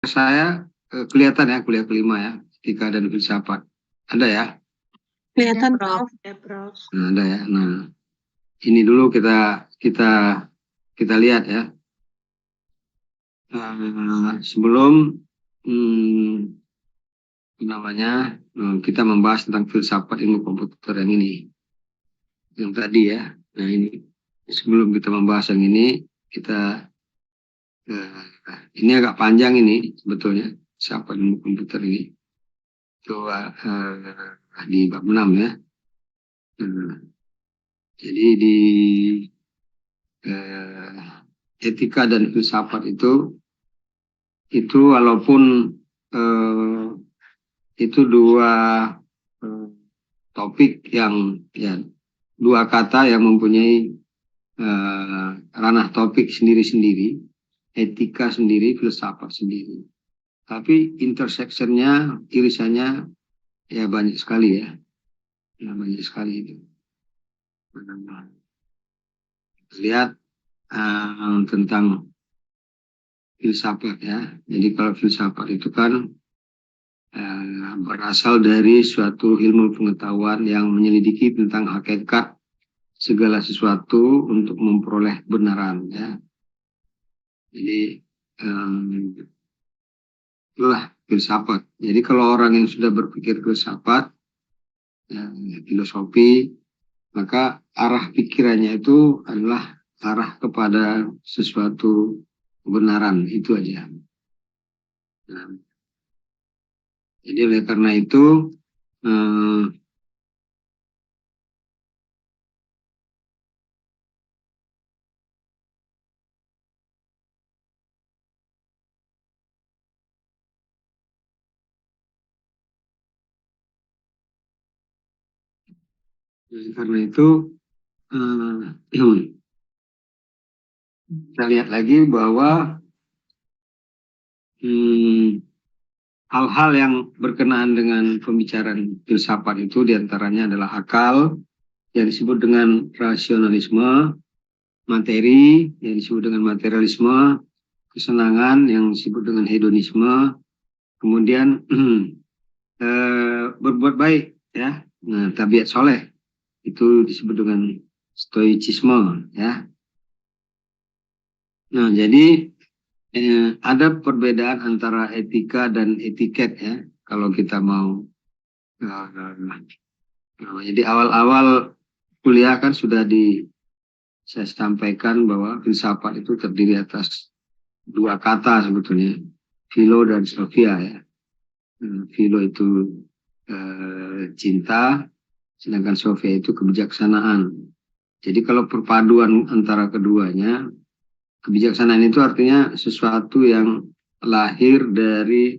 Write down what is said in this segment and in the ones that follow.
Saya kelihatan ya kuliah kelima ya, etika dan filsafat. Ada ya? Kelihatan, Prof. Prof. Ya, Prof. Nah, ada ya. Nah, ini dulu kita lihat ya. Sebelum kita membahas tentang filsafat ilmu komputer yang ini, yang tadi ya. Nah ini sebelum kita membahas yang ini, ini agak panjang ini sebetulnya filsafat ilmu komputer ini. Itu di bab 6 ya. Jadi di etika dan filsafat itu walaupun itu dua topik yang ya dua kata yang mempunyai ranah topik sendiri-sendiri, etika sendiri, filsafat sendiri. Tapi interseksinya, irisannya ya banyak sekali ya. Ya banyak sekali itu. Lihat tentang filsafat ya. Jadi kalau filsafat itu kan berasal dari suatu ilmu pengetahuan yang menyelidiki tentang hakikat segala sesuatu untuk memperoleh kebenaran ya. Jadi itulah filsafat. Jadi kalau orang yang sudah berpikir filsafat, filosofi, maka arah pikirannya itu adalah arah kepada sesuatu kebenaran, itu aja. Nah, jadi oleh karena itu kita lihat lagi bahwa hal-hal yang berkenaan dengan pembicaraan filsafat itu diantaranya adalah akal yang disebut dengan rasionalisme, materi yang disebut dengan materialisme, kesenangan yang disebut dengan hedonisme, kemudian berbuat baik ya, nah tabiat soleh itu disebut dengan stoicisme ya. Nah jadi ada perbedaan antara etika dan etiket ya. Kalau kita mau, jadi awal-awal kuliah kan sudah saya sampaikan bahwa filsafat itu terdiri atas dua kata sebetulnya, philo dan sophia ya. Philo itu cinta, sedangkan sophia itu kebijaksanaan. Jadi kalau perpaduan antara keduanya, kebijaksanaan itu artinya sesuatu yang lahir dari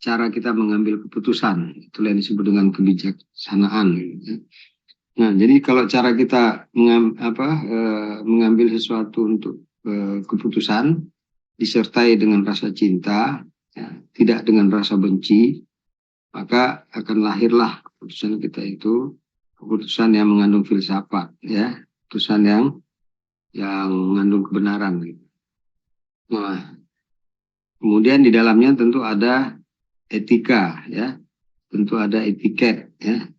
cara kita mengambil keputusan. Itulah yang disebut dengan kebijaksanaan. Nah, jadi kalau cara kita mengambil sesuatu untuk keputusan, disertai dengan rasa cinta, ya, tidak dengan rasa benci, maka akan lahirlah keputusan kita itu, keputusan yang mengandung filsafat, ya, keputusan yang mengandung kebenaran. Nah, kemudian di dalamnya tentu ada etika, ya, tentu ada etiket, ya.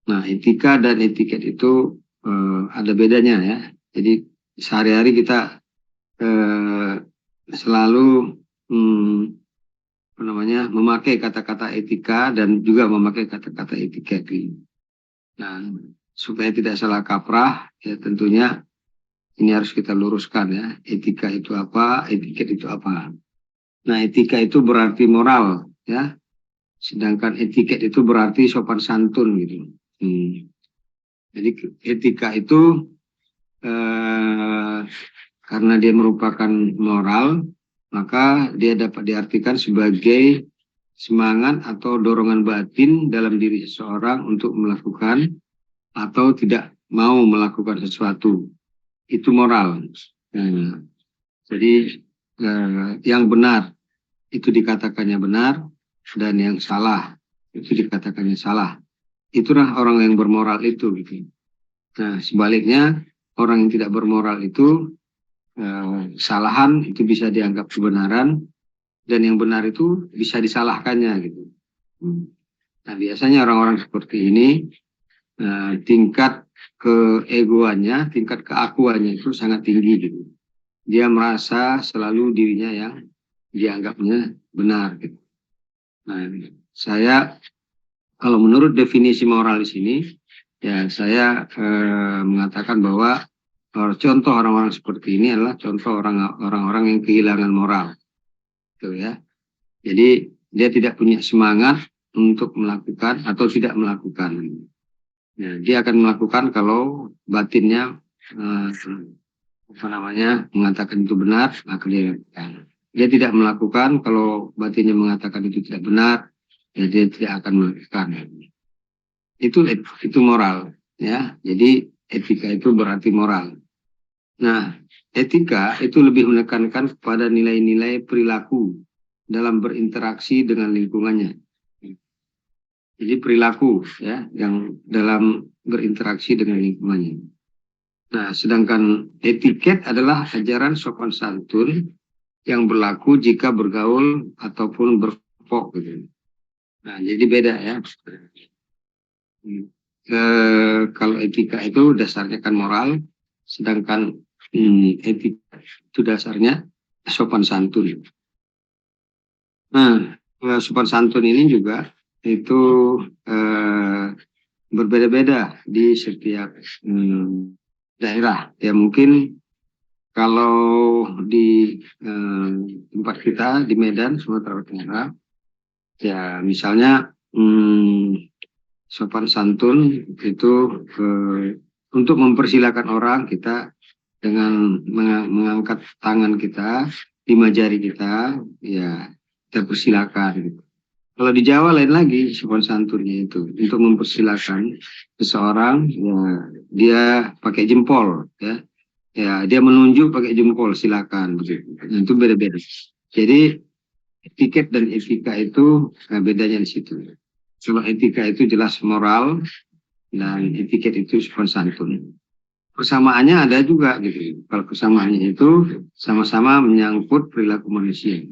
Nah, etika dan etiket itu ada bedanya, ya. Jadi sehari-hari kita selalu memakai kata-kata etika dan juga memakai kata-kata etiket. Nah, supaya tidak salah kaprah, ya tentunya ini harus kita luruskan ya. Etika itu apa, etiket itu apa. Nah, etika itu berarti moral, ya. Sedangkan etiket itu berarti sopan santun gitu. Jadi etika itu karena dia merupakan moral, maka dia dapat diartikan sebagai semangat atau dorongan batin dalam diri seseorang untuk melakukan atau tidak mau melakukan sesuatu. Itu moral. Jadi yang benar itu dikatakannya benar, dan yang salah itu dikatakannya salah. Itulah orang yang bermoral itu gitu. Nah, sebaliknya orang yang tidak bermoral itu kesalahan itu bisa dianggap kebenaran, dan yang benar itu bisa disalahkannya gitu. Nah, biasanya orang-orang seperti ini tingkat keegoannya, tingkat keakuannya itu sangat tinggi gitu. Dia merasa selalu dirinya yang dianggapnya benar gitu. Nah, saya kalau menurut definisi moral di sini, ya saya mengatakan bahwa contoh orang-orang seperti ini adalah contoh orang-orang yang kehilangan moral, gitu ya. Jadi dia tidak punya semangat untuk melakukan atau tidak melakukan. Ya, dia akan melakukan kalau batinnya mengatakan itu benar, maka dia lakukan. Dia tidak melakukan kalau batinnya mengatakan itu tidak benar, ya dia tidak akan melakukan. Itu moral, ya. Jadi etika itu berarti moral. Nah, etika itu lebih menekankan kepada nilai-nilai perilaku dalam berinteraksi dengan lingkungannya. Jadi perilaku, ya, yang dalam berinteraksi dengan lingkungannya. Nah, sedangkan etiket adalah ajaran sopan santun yang berlaku jika bergaul ataupun berpok gitu. Nah, jadi beda ya. Kalau etika itu dasarnya kan moral, sedangkan etika itu dasarnya sopan santun. Nah, sopan santun ini juga itu berbeda-beda di setiap daerah. Ya mungkin kalau di tempat kita di Medan, Sumatera Utara, ya misalnya sopan santun itu untuk mempersilahkan orang kita dengan mengangkat tangan kita, 5 jari kita, ya kita persilakan gitu. Kalau di Jawa lain lagi sopan santunnya itu untuk mempersilahkan seseorang, ya dia pakai jempol, ya, ya dia menunjuk pakai jempol, silakan begitu. Nah, itu beda-beda. Jadi etiket dan etika itu bedanya di situ. Kalau etika itu jelas moral dan etiket itu sopan santun. Persamaannya ada juga gitu. Kalau persamaannya itu sama-sama menyangkut perilaku manusia.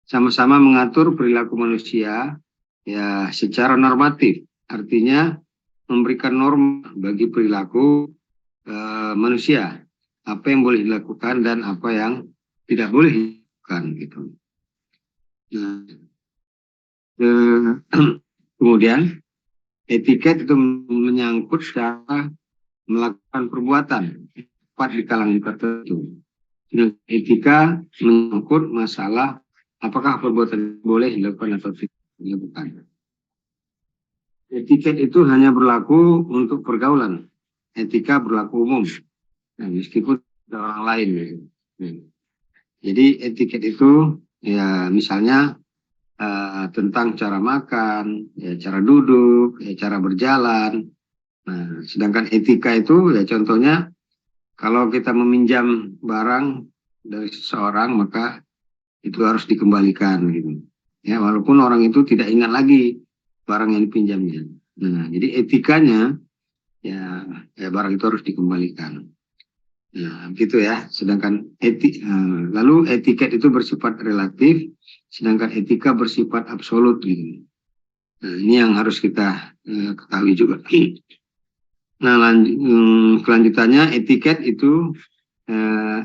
Sama-sama mengatur perilaku manusia ya secara normatif, artinya memberikan norma bagi perilaku manusia, apa yang boleh dilakukan dan apa yang tidak boleh dilakukan gitu. Nah, kemudian etiket itu menyangkut cara melakukan perbuatan tepat di kalangan tertentu. Nah, etika menyangkut masalah apakah perbuatan boleh dilakukan atau tidak dilakukan. Etiket itu hanya berlaku untuk pergaulan. Etika berlaku umum. Nah, meskipun ada orang lain. Jadi etiket itu ya misalnya tentang cara makan, ya cara duduk, ya cara berjalan. Nah, sedangkan etika itu ya contohnya kalau kita meminjam barang dari seseorang maka itu harus dikembalikan gitu. Ya, walaupun orang itu tidak ingat lagi barang yang dipinjamnya. Nah, jadi etikanya ya barang itu harus dikembalikan. Nah, gitu ya. Sedangkan lalu etiket itu bersifat relatif, sedangkan etika bersifat absolut gitu. Nah, ini yang harus kita ketahui juga. Nah, kelanjutannya etiket itu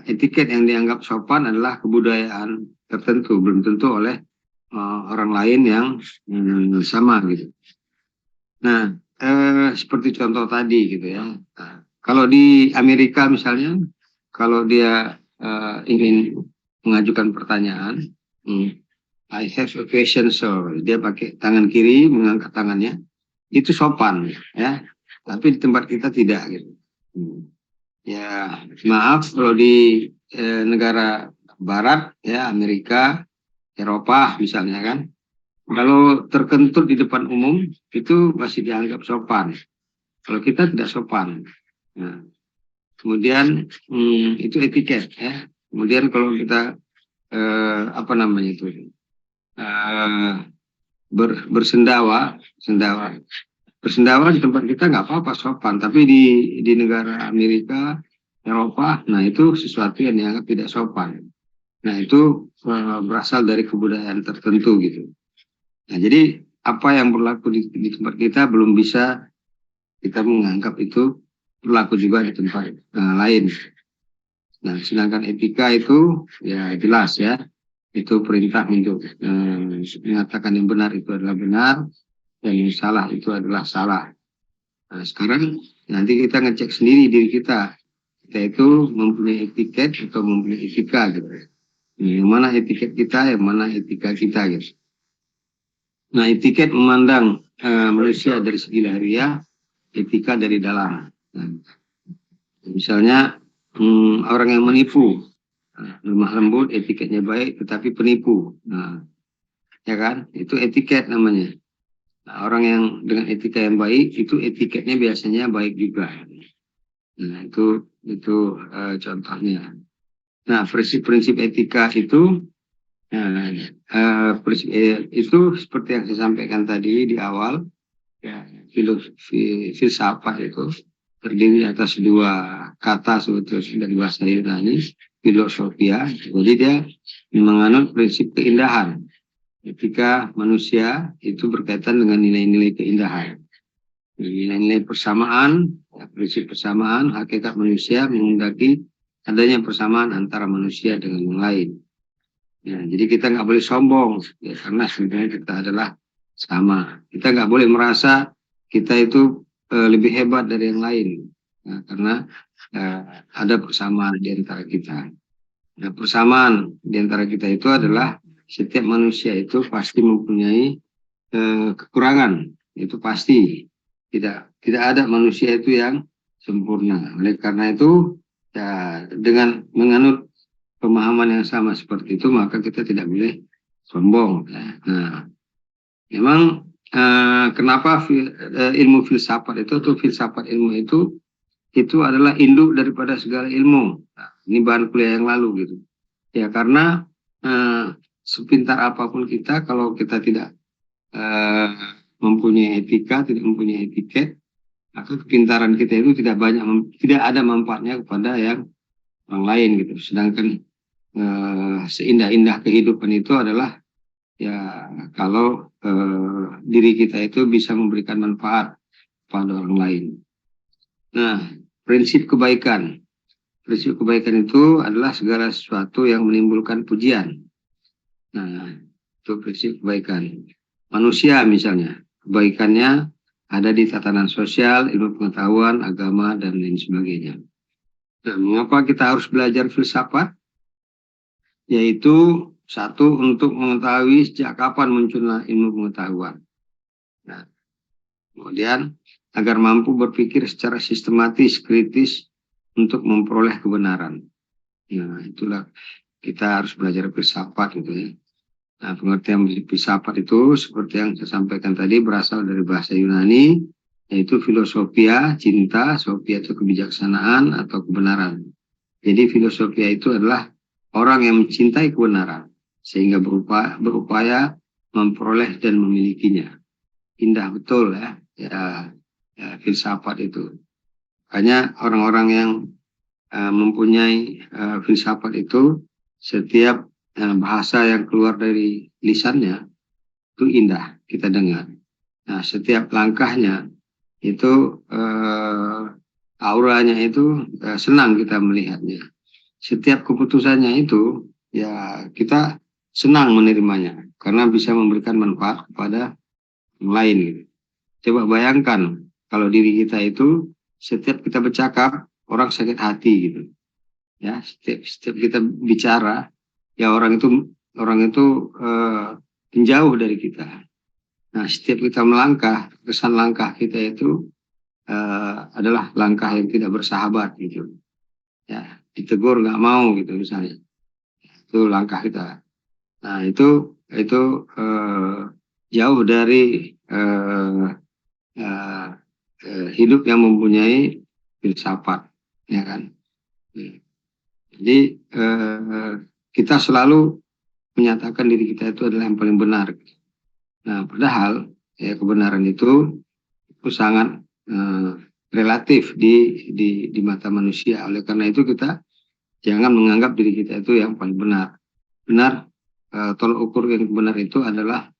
etiket yang dianggap sopan adalah kebudayaan tertentu, belum tentu oleh orang lain yang sama gitu. Nah, seperti contoh tadi gitu ya. Nah, kalau di Amerika misalnya, kalau dia ingin mengajukan pertanyaan, I have a question, so dia pakai tangan kiri mengangkat tangannya, itu sopan ya. Tapi di tempat kita tidak gitu. Ya maaf kalau di negara Barat ya Amerika, Eropa misalnya kan, kalau terkentut di depan umum itu masih dianggap sopan. Kalau kita tidak sopan. Nah, kemudian itu etiket ya. Kemudian kalau kita bersendawa, bersendawa di tempat kita nggak apa-apa sopan, tapi di negara Amerika, Eropa, nah itu sesuatu yang dianggap tidak sopan. Nah itu berasal dari kebudayaan tertentu gitu. Nah jadi apa yang berlaku di tempat kita belum bisa kita menganggap itu berlaku juga di tempat lain. Nah sedangkan etika itu ya jelas ya, itu perintah untuk mengatakan yang benar itu adalah benar dan yang salah itu adalah salah. Nah sekarang nanti kita ngecek sendiri diri kita itu mempunyai etiket atau mempunyai etika gitu. Yang mana etiket kita, yang mana etika kita gitu. Nah, etiket memandang manusia dari segi lahiriah, etika dari dalam. Nah, misalnya orang yang menipu, lemah lembut, etiketnya baik, tetapi penipu. Nah, ya kan? Itu etiket namanya. Nah, orang yang dengan etika yang baik, itu etiketnya biasanya baik juga. Nah, itu contohnya. Nah, prinsip-prinsip etika itu itu seperti yang saya sampaikan tadi di awal, ya, filosofi filsafat itu terdiri atas dua kata sebetulnya dari bahasa Yunani, filosofia. Jadi dia menganut prinsip keindahan. Ketika manusia itu berkaitan dengan nilai-nilai keindahan, nilai-nilai persamaan, ya, prinsip persamaan, hakikat manusia menghendaki adanya persamaan antara manusia dengan yang lain. Ya, jadi kita nggak boleh sombong, ya, karena sebenarnya kita adalah sama. Kita nggak boleh merasa kita itu lebih hebat dari yang lain, ya, karena ada persamaan di antara kita. Nah, persamaan di antara kita itu adalah setiap manusia itu pasti mempunyai kekurangan, itu pasti. Tidak ada manusia itu yang sempurna. Oleh karena itu, ya, dengan menganut pemahaman yang sama seperti itu, maka kita tidak boleh sombong. Nah, memang kenapa ilmu filsafat itu atau filsafat ilmu itu adalah induk daripada segala ilmu. Nah, ini bahan kuliah yang lalu gitu. Ya karena sepintar apapun kita, kalau kita tidak mempunyai etika, tidak mempunyai etiket, maka kepintaran kita itu tidak ada manfaatnya kepada yang orang lain gitu. Sedangkan seindah-indah kehidupan itu adalah ya kalau diri kita itu bisa memberikan manfaat pada orang lain. Nah, prinsip kebaikan. Prinsip kebaikan itu adalah segala sesuatu yang menimbulkan pujian. Nah, itu prinsip kebaikan. Manusia misalnya, kebaikannya ada di tatanan sosial, ilmu pengetahuan, agama, dan lain sebagainya. Nah, mengapa kita harus belajar filsafat? Yaitu satu, untuk mengetahui sejak kapan munculnya ilmu pengetahuan. Nah, kemudian agar mampu berpikir secara sistematis, kritis untuk memperoleh kebenaran. Nah, itulah kita harus belajar filsafat gitu ya. Nah, pengertian filsafat itu seperti yang saya sampaikan tadi berasal dari bahasa Yunani, yaitu filosofia, cinta, sofia itu kebijaksanaan atau kebenaran. Jadi filosofia itu adalah orang yang mencintai kebenaran, sehingga berupaya memperoleh dan memilikinya. Indah betul ya, filsafat itu. Makanya orang-orang yang mempunyai filsafat itu, setiap bahasa yang keluar dari lisannya itu indah kita dengar. Nah, setiap langkahnya itu auranya itu senang kita melihatnya. Setiap keputusannya itu ya kita senang menerimanya karena bisa memberikan manfaat kepada yang lain gitu. Coba bayangkan kalau diri kita itu setiap kita bercakap orang sakit hati gitu. Ya, setiap kita bicara ya orang itu menjauh dari kita. Nah, setiap kita melangkah, kesan langkah kita itu adalah langkah yang tidak bersahabat gitu. Ya, ditegur nggak mau gitu misalnya. Itu langkah kita. Nah, itu jauh dari hidup yang mempunyai filsafat, ya kan. Jadi kita selalu menyatakan diri kita itu adalah yang paling benar. Nah, padahal ya kebenaran itu sangat relatif di mata manusia. Oleh karena itu kita jangan menganggap diri kita itu yang paling benar. benar, tolok ukur yang benar itu adalah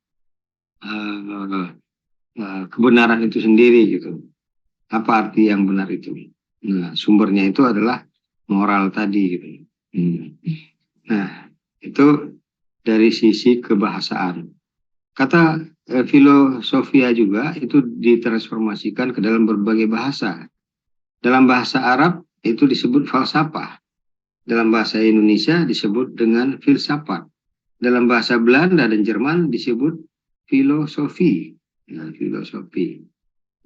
kebenaran itu sendiri gitu. Apa arti yang benar itu? Nah, sumbernya itu adalah moral tadi gitu. Nah, itu dari sisi kebahasaan. Kata filosofia juga itu ditransformasikan ke dalam berbagai bahasa. Dalam bahasa Arab itu disebut falsafah. Dalam bahasa Indonesia disebut dengan filsafat. Dalam bahasa Belanda dan Jerman disebut filosofi. Nah, filosofi.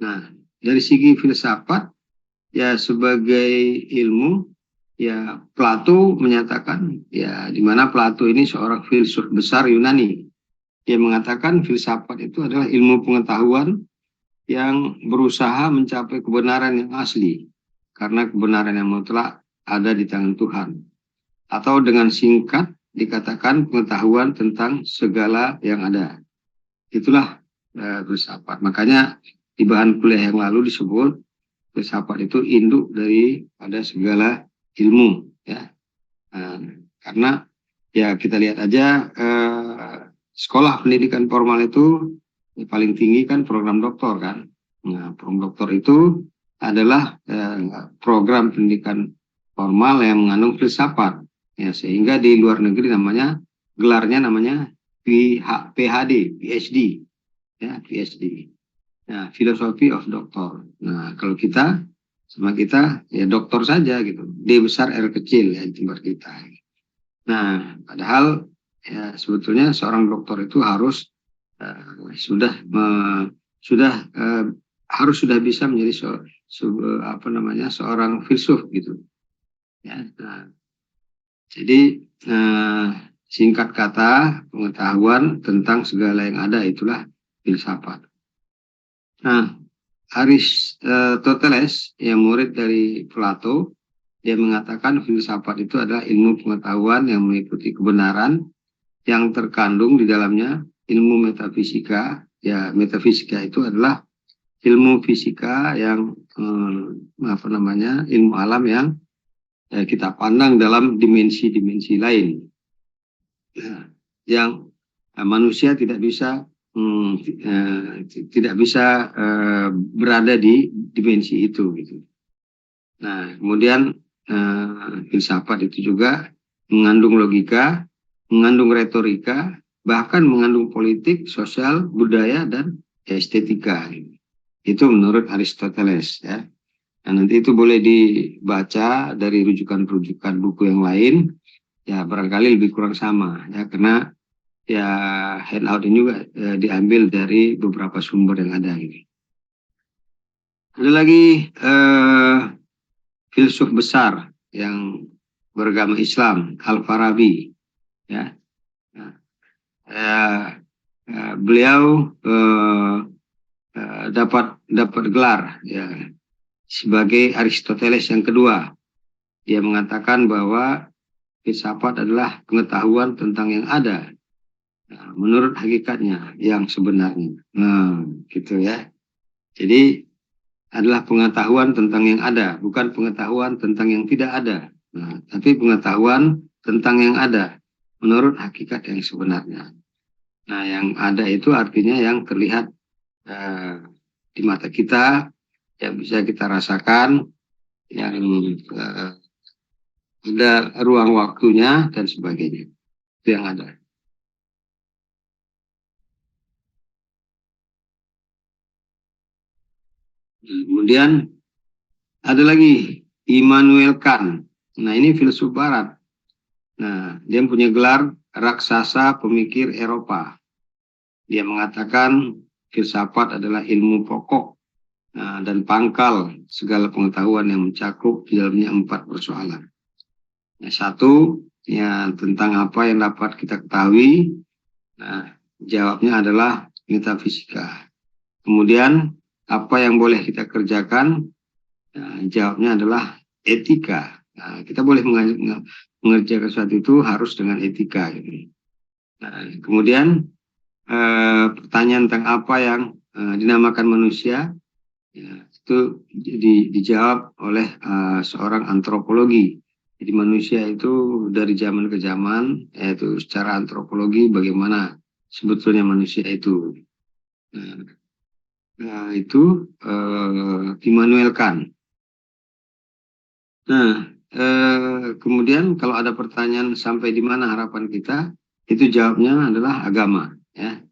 Nah, dari segi filsafat, ya sebagai ilmu, ya Plato menyatakan, ya di mana Plato ini seorang filsuf besar Yunani. Dia mengatakan filsafat itu adalah ilmu pengetahuan yang berusaha mencapai kebenaran yang asli. Karena kebenaran yang mutlak ada di tangan Tuhan. Atau dengan singkat dikatakan pengetahuan tentang segala yang ada. Itulah filsafat. Makanya di bahan kuliah yang lalu disebut filsafat itu induk dari pada segala ilmu, ya. Karena ya kita lihat aja sekolah pendidikan formal itu paling tinggi kan program doktor kan. Nah, program doktor itu adalah program pendidikan formal yang mengandung filsafat, ya, sehingga di luar negeri namanya gelarnya namanya PhD, PhD, ya, PhD. Nah, philosophy of doctor. Nah, kalau kita sama kita ya dokter saja gitu. D besar R kecil ya tempat kita. Nah, padahal ya sebetulnya seorang dokter itu harus sudah harus sudah bisa menjadi seorang filsuf gitu. Ya, nah, jadi singkat kata pengetahuan tentang segala yang ada itulah filsafat. Nah, Aristoteles yang murid dari Plato, dia mengatakan filsafat itu adalah ilmu pengetahuan yang mengikuti kebenaran yang terkandung di dalamnya ilmu metafisika. Ya, metafisika itu adalah ilmu fisika yang ilmu alam yang kita pandang dalam dimensi-dimensi lain. Nah, yang manusia tidak bisa berada di dimensi itu gitu. Nah, kemudian filsafat itu juga mengandung logika, mengandung retorika, bahkan mengandung politik, sosial, budaya, dan estetika. Itu menurut Aristoteles, ya. Nah, nanti itu boleh dibaca dari rujukan-rujukan buku yang lain, ya barangkali lebih kurang sama, ya, karena ya handout ini juga diambil dari beberapa sumber yang ada ini. Ada lagi filsuf besar yang beragama Islam, Al-Farabi, ya. Beliau dapat gelar ya sebagai Aristoteles yang kedua. Dia mengatakan bahwa filsafat adalah pengetahuan tentang yang ada, nah, menurut hakikatnya yang sebenarnya. Nah, gitu ya. Jadi adalah pengetahuan tentang yang ada, bukan pengetahuan tentang yang tidak ada. Nah, tapi pengetahuan tentang yang ada menurut hakikat yang sebenarnya. Nah, yang ada itu artinya yang terlihat di mata kita, yang bisa kita rasakan, yang ada ruang waktunya dan sebagainya. Itu yang ada. Kemudian ada lagi Immanuel Kant. Nah, ini filsuf barat. Nah, dia punya gelar raksasa pemikir Eropa. Dia mengatakan filsafat adalah ilmu pokok dan pangkal segala pengetahuan yang mencakup di dalamnya 4 persoalan. Nah, satu, ya tentang apa yang dapat kita ketahui. Nah, jawabnya adalah metafisika. Kemudian apa yang boleh kita kerjakan? Nah, jawabnya adalah etika. Nah, kita boleh mengerjakan sesuatu itu harus dengan etika. Gitu. Nah, kemudian pertanyaan tentang apa yang dinamakan manusia, ya, itu dijawab oleh seorang antropologi Jadi manusia itu dari zaman ke zaman, yaitu secara antropologi bagaimana sebetulnya manusia itu. Nah, itu Immanuel Kant. Nah, kemudian kalau ada pertanyaan sampai di mana harapan kita, itu jawabnya adalah agama. Ya.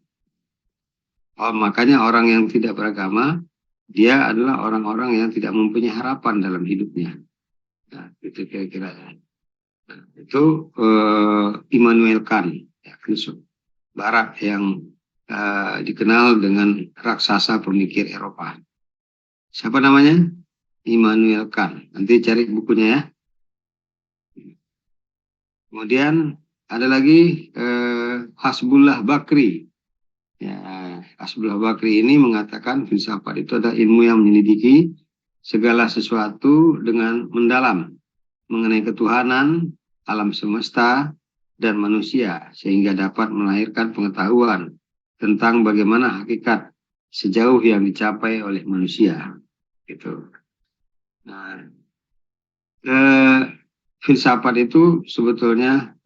Oh, makanya orang yang tidak beragama, dia adalah orang-orang yang tidak mempunyai harapan dalam hidupnya. Nah, itu kira-kira. Nah, itu Immanuel Kant, ya, filsuf Barat yang dikenal dengan raksasa pemikir Eropa. Siapa namanya? Immanuel Kant. Nanti cari bukunya ya. Kemudian ada lagi Hasbullah Bakri. Ya, Hasbullah Bakri ini mengatakan filsafat itu adalah ilmu yang menyelidiki segala sesuatu dengan mendalam mengenai ketuhanan, alam semesta, dan manusia sehingga dapat melahirkan pengetahuan tentang bagaimana hakikat sejauh yang dicapai oleh manusia. Gitu. Nah, filsafat itu sebetulnya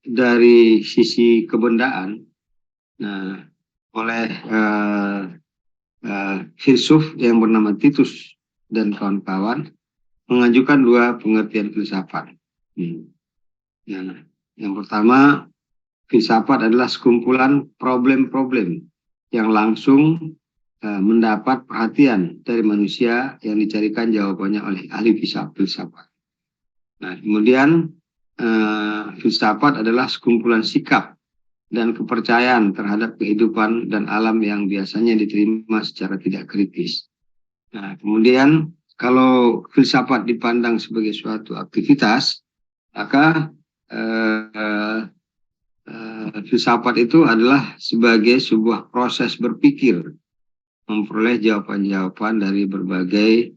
dari sisi kebendaan, nah, oleh filsuf yang bernama Titus dan kawan-kawan mengajukan dua pengertian filsafat. Nah, yang pertama, filsafat adalah sekumpulan problem-problem yang langsung mendapat perhatian dari manusia yang dicarikan jawabannya oleh ahli filsafat. Nah, kemudian filsafat adalah sekumpulan sikap dan kepercayaan terhadap kehidupan dan alam yang biasanya diterima secara tidak kritis. Nah, kemudian kalau filsafat dipandang sebagai suatu aktivitas, maka filsafat itu adalah sebagai sebuah proses berpikir, memperoleh jawaban-jawaban dari berbagai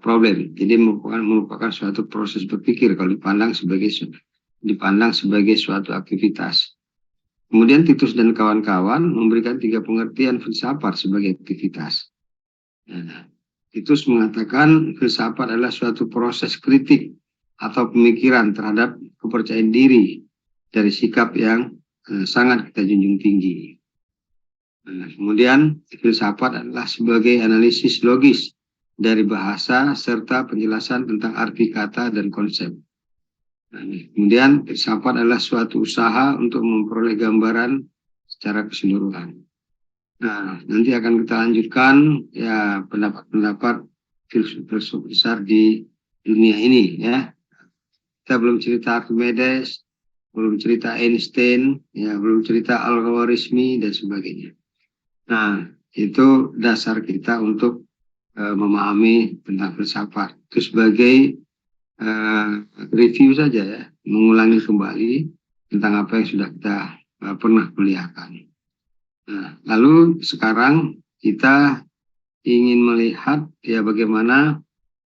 problem. Jadi merupakan suatu proses berpikir kalau dipandang sebagai suatu aktivitas. Kemudian Titus dan kawan-kawan memberikan 3 pengertian filsafat sebagai aktivitas. Nah, Titus mengatakan filsafat adalah suatu proses kritik atau pemikiran terhadap kepercayaan diri dari sikap yang sangat kita junjung tinggi. Nah, kemudian filsafat adalah sebagai analisis logis dari bahasa serta penjelasan tentang arti kata dan konsep. Nah, kemudian filsafat adalah suatu usaha untuk memperoleh gambaran secara keseluruhan. Nah, nanti akan kita lanjutkan ya pendapat-pendapat filsuf besar di dunia ini ya. Kita belum cerita Archimedes, belum cerita Einstein, ya belum cerita Al-Khawarizmi dan sebagainya. Nah, itu dasar kita untuk memahami tentang filsafat. Itu sebagai review saja ya, mengulangi kembali tentang apa yang sudah kita pernah kuliahkan. Nah, lalu sekarang kita ingin melihat ya bagaimana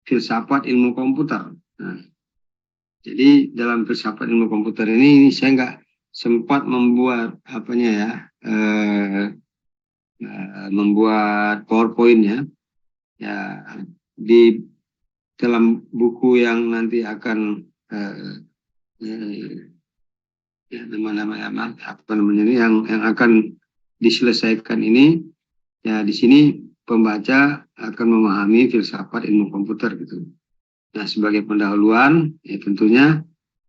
filsafat ilmu komputer. Nah, jadi dalam filsafat ilmu komputer ini saya nggak sempat membuat apanya ya, membuat PowerPoint-nya. Ya, di dalam buku yang nanti akan ya, apa namanya ini yang akan diselesaikan ini ya di sini pembaca akan memahami filsafat ilmu komputer gitu. Nah, sebagai pendahuluan ya tentunya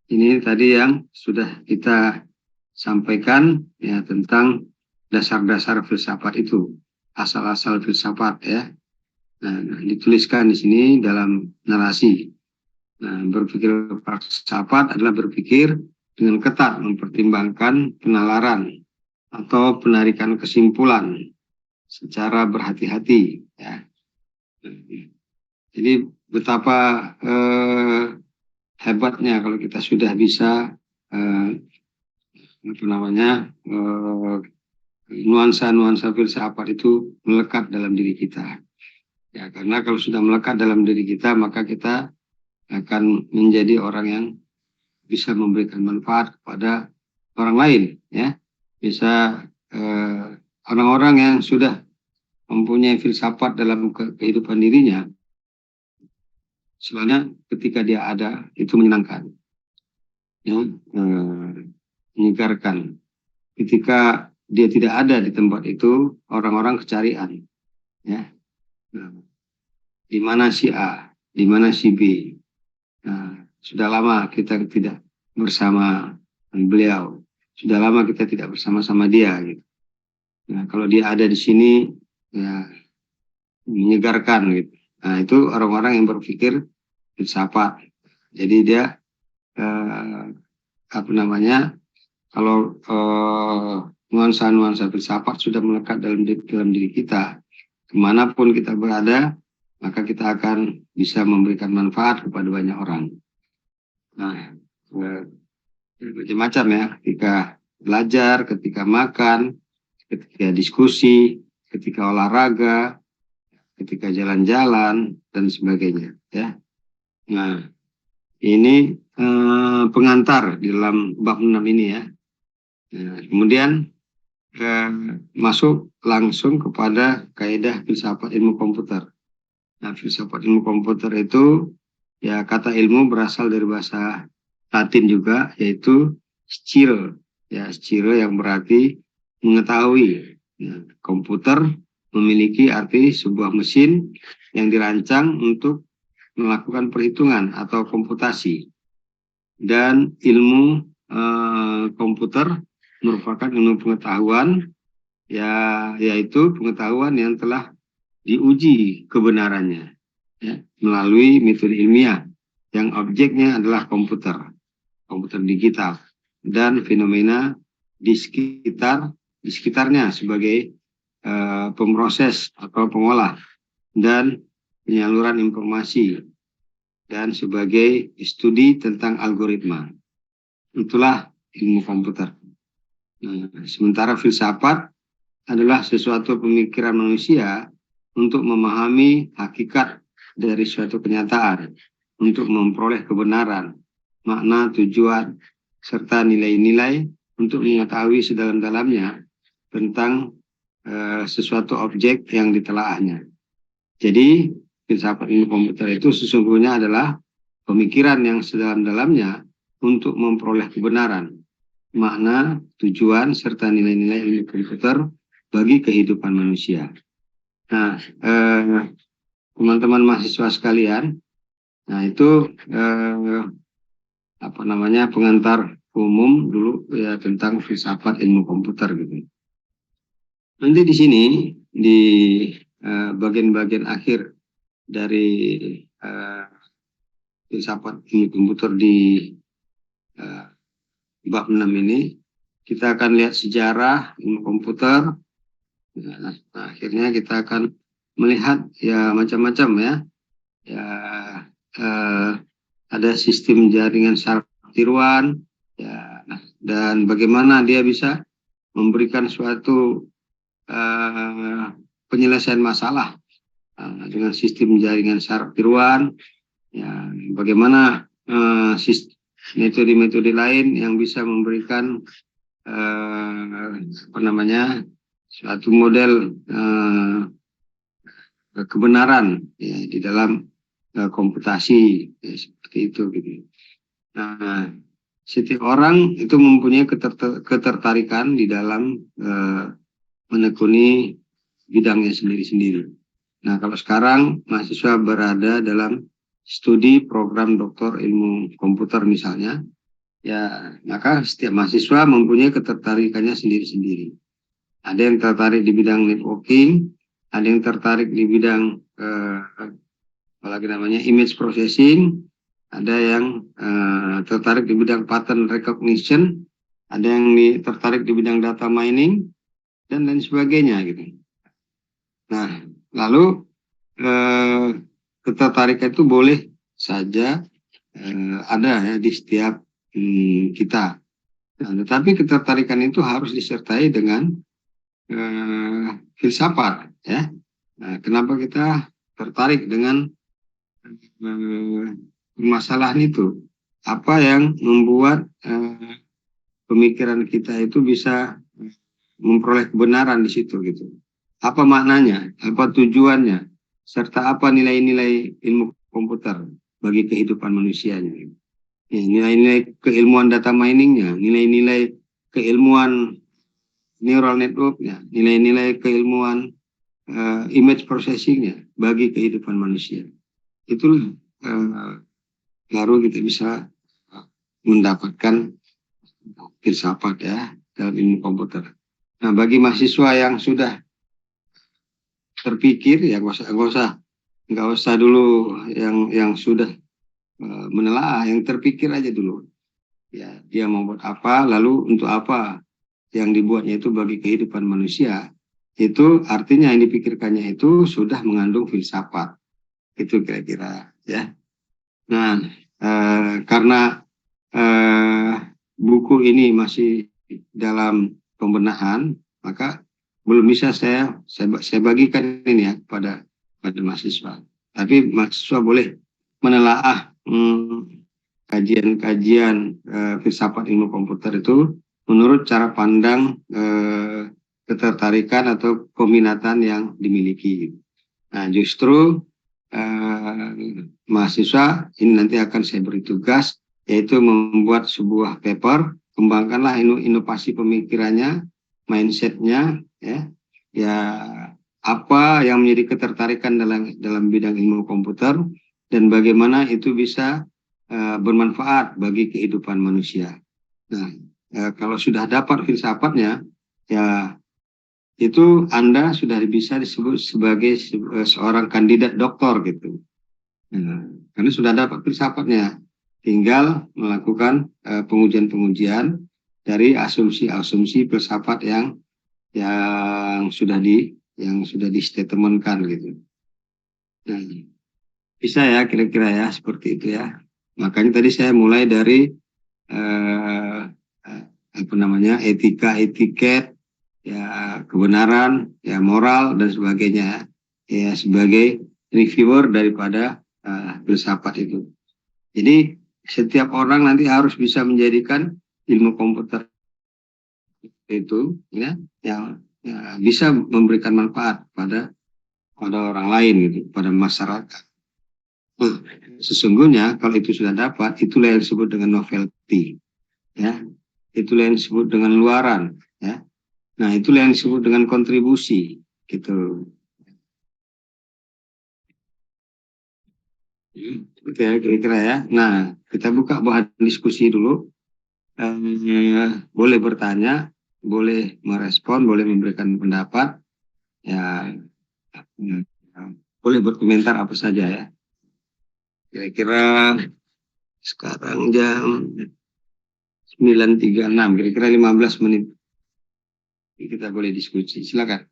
ini tadi yang sudah kita sampaikan ya tentang dasar-dasar filsafat itu, asal-asal filsafat ya. Nah, dituliskan di sini dalam narasi. Nah, berpikir filsafat adalah berpikir dengan ketat mempertimbangkan penalaran atau penarikan kesimpulan secara berhati-hati ya. Jadi betapa hebatnya kalau kita sudah bisa nuansa-nuansa filsafat itu melekat dalam diri kita. Ya, karena kalau sudah melekat dalam diri kita, maka kita akan menjadi orang yang bisa memberikan manfaat kepada orang lain, ya. Bisa orang-orang yang sudah mempunyai filsafat dalam kehidupan dirinya, Soalnya ketika dia ada itu menyenangkan, ya, menyegarkan. Ketika dia tidak ada di tempat itu, orang-orang kecarian, ya. Nah, di mana si A, di mana si B. Nah, sudah lama kita tidak bersama beliau, sudah lama kita tidak bersama-sama dia, gitu. Nah, kalau dia ada di sini, ya menyegarkan, gitu. Nah, itu orang-orang yang berpikir filsafat. Jadi dia apa namanya? Kalau nuansa-nuansa filsafat sudah melekat dalam diri kita, kemanapun kita berada, maka kita akan bisa memberikan manfaat kepada banyak orang. Nah, macam-macam ya, ketika belajar, ketika makan, ketika diskusi, ketika olahraga, ketika jalan-jalan, dan sebagainya. Ya. Nah, ini pengantar di dalam bab 6 ini ya. Nah, kemudian masuk langsung kepada kaidah filsafat ilmu komputer. Nah, filsafat ilmu komputer itu ya kata ilmu berasal dari bahasa Latin juga, yaitu scire. Ya, scire yang berarti mengetahui. Ya, komputer memiliki arti sebuah mesin yang dirancang untuk melakukan perhitungan atau komputasi. Dan ilmu komputer merupakan ilmu pengetahuan, ya, yaitu pengetahuan yang telah diuji kebenarannya, ya, melalui metode ilmiah yang objeknya adalah komputer digital dan fenomena di sekitarnya sebagai pemroses atau pengolah dan penyaluran informasi dan sebagai studi tentang algoritma. Itulah ilmu komputer. Nah, sementara filsafat adalah sesuatu pemikiran manusia untuk memahami hakikat dari suatu kenyataan, untuk memperoleh kebenaran, makna, tujuan, serta nilai-nilai untuk mengetahui sedalam-dalamnya tentang sesuatu objek yang ditelaahnya. Jadi, filsafat ilmu komputer itu sesungguhnya adalah pemikiran yang sedalam-dalamnya untuk memperoleh kebenaran, makna, tujuan, serta nilai-nilai ilmu komputer bagi kehidupan manusia. Nah, teman-teman mahasiswa sekalian, nah itu apa namanya pengantar umum dulu ya tentang filsafat ilmu komputer gitu. Nanti di sini di bagian-bagian akhir dari filsafat ilmu komputer di bab 6 ini kita akan lihat sejarah ilmu komputer. Nah, akhirnya kita akan melihat ya macam-macam ya. Ya ada sistem jaringan saraf tiruan ya, dan bagaimana dia bisa memberikan suatu penyelesaian masalah dengan sistem jaringan saraf tiruan ya, bagaimana metode-metode lain yang bisa memberikan apa namanya suatu model kebenaran ya, di dalam komputasi ya, seperti itu gitu. Nah, setiap orang itu mempunyai ketertarikan di dalam menekuni bidangnya sendiri-sendiri. Nah, kalau sekarang mahasiswa berada dalam studi program doktor ilmu komputer misalnya, ya maka setiap mahasiswa mempunyai ketertarikannya sendiri-sendiri. Ada yang tertarik di bidang networking, ada yang tertarik di bidang apalagi namanya image processing, ada yang tertarik di bidang pattern recognition, ada yang tertarik di bidang data mining, dan lain sebagainya gitu. Nah, lalu ketertarikan itu boleh saja ada ya di setiap kita. Nah, tetapi ketertarikan itu harus disertai dengan filsafat ya. Nah, kenapa kita tertarik dengan permasalahan itu? Apa yang membuat pemikiran kita itu bisa memperoleh kebenaran di situ gitu? Apa maknanya? Apa tujuannya? Serta apa nilai-nilai ilmu komputer? bagi kehidupan manusianya. Ya, nilai-nilai keilmuan data miningnya, nilai-nilai keilmuan neural networknya, nilai-nilai keilmuan image processingnya bagi kehidupan manusia. Itulah baru kita bisa mendapatkan filsafat ya dalam ilmu komputer. Nah, bagi mahasiswa yang sudah terpikir ya nggak usah dulu yang sudah menelaah, yang terpikir aja dulu. Ya, dia mau buat apa, lalu untuk apa yang dibuatnya itu bagi kehidupan manusia. Itu artinya yang dipikirkannya itu sudah mengandung filsafat. Itu kira-kira ya. Nah, karena buku ini masih dalam pembenahan, maka belum bisa saya bagikan ini ya pada mahasiswa. Tapi mahasiswa boleh menelaah kajian-kajian filsafat ilmu komputer itu menurut cara pandang ketertarikan atau peminatan yang dimiliki. Nah, justru mahasiswa ini nanti akan saya beri tugas, yaitu membuat sebuah paper, kembangkanlah inovasi pemikirannya, mindsetnya, ya apa yang menjadi ketertarikan dalam bidang ilmu komputer dan bagaimana itu bisa bermanfaat bagi kehidupan manusia. Nah, kalau sudah dapat filsafatnya, ya itu Anda sudah bisa disebut sebagai seorang kandidat doktor gitu. Nah, karena sudah dapat filsafatnya, tinggal melakukan pengujian-pengujian dari asumsi-asumsi filsafat yang sudah distatementkan gitu. Nah, bisa ya kira-kira ya seperti itu ya. Makanya tadi saya mulai dari etika, etiket, ya kebenaran, ya moral dan sebagainya, ya sebagai reviewer daripada filsafat itu. Jadi setiap orang nanti harus bisa menjadikan ilmu komputer itu ya yang bisa memberikan manfaat pada orang lain gitu, pada masyarakat. Nah, sesungguhnya kalau itu sudah dapat, itulah yang disebut dengan novelty, ya, itulah yang disebut dengan luaran, ya. Nah, itulah yang disebut dengan kontribusi, gitu. Oke, kira-kira ya. Nah, kita buka bahan diskusi dulu. Boleh bertanya, boleh merespon, boleh memberikan pendapat, ya, boleh berkomentar apa saja ya. Kira-kira sekarang jam 9.36, kira-kira 15 menit. Kita boleh diskusi, silakan.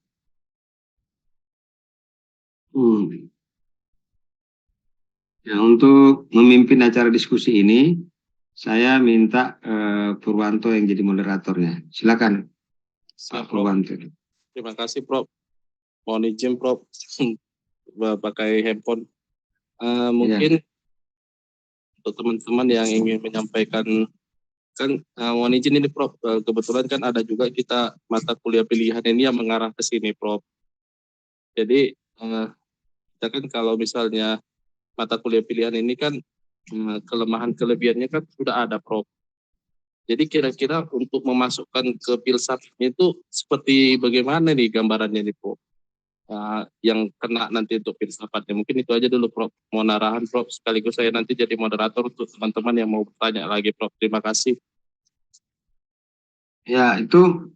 Ya, untuk memimpin acara diskusi ini, saya minta Purwanto yang jadi moderatornya. Silakan, Pak Purwanto. Terima kasih, Prof. Mohon izin, Prof. Pakai handphone. Mungkin untuk teman-teman yang ingin menyampaikan, kan mohon izin ini, Prof. Kebetulan kan ada juga kita mata kuliah pilihan ini yang mengarah ke sini, Prof. Jadi kita kan kalau misalnya mata kuliah pilihan ini kan kelemahan kelebihannya kan sudah ada, Prof. Jadi kira-kira untuk memasukkan ke filsafatnya itu seperti bagaimana nih gambarannya nih, Prof? Yang kena nanti untuk filsafatnya. Mungkin itu aja dulu, Prof. Mau arahan, Prof. Sekaligus saya nanti jadi moderator untuk teman-teman yang mau bertanya lagi, Prof. Terima kasih. Ya, itu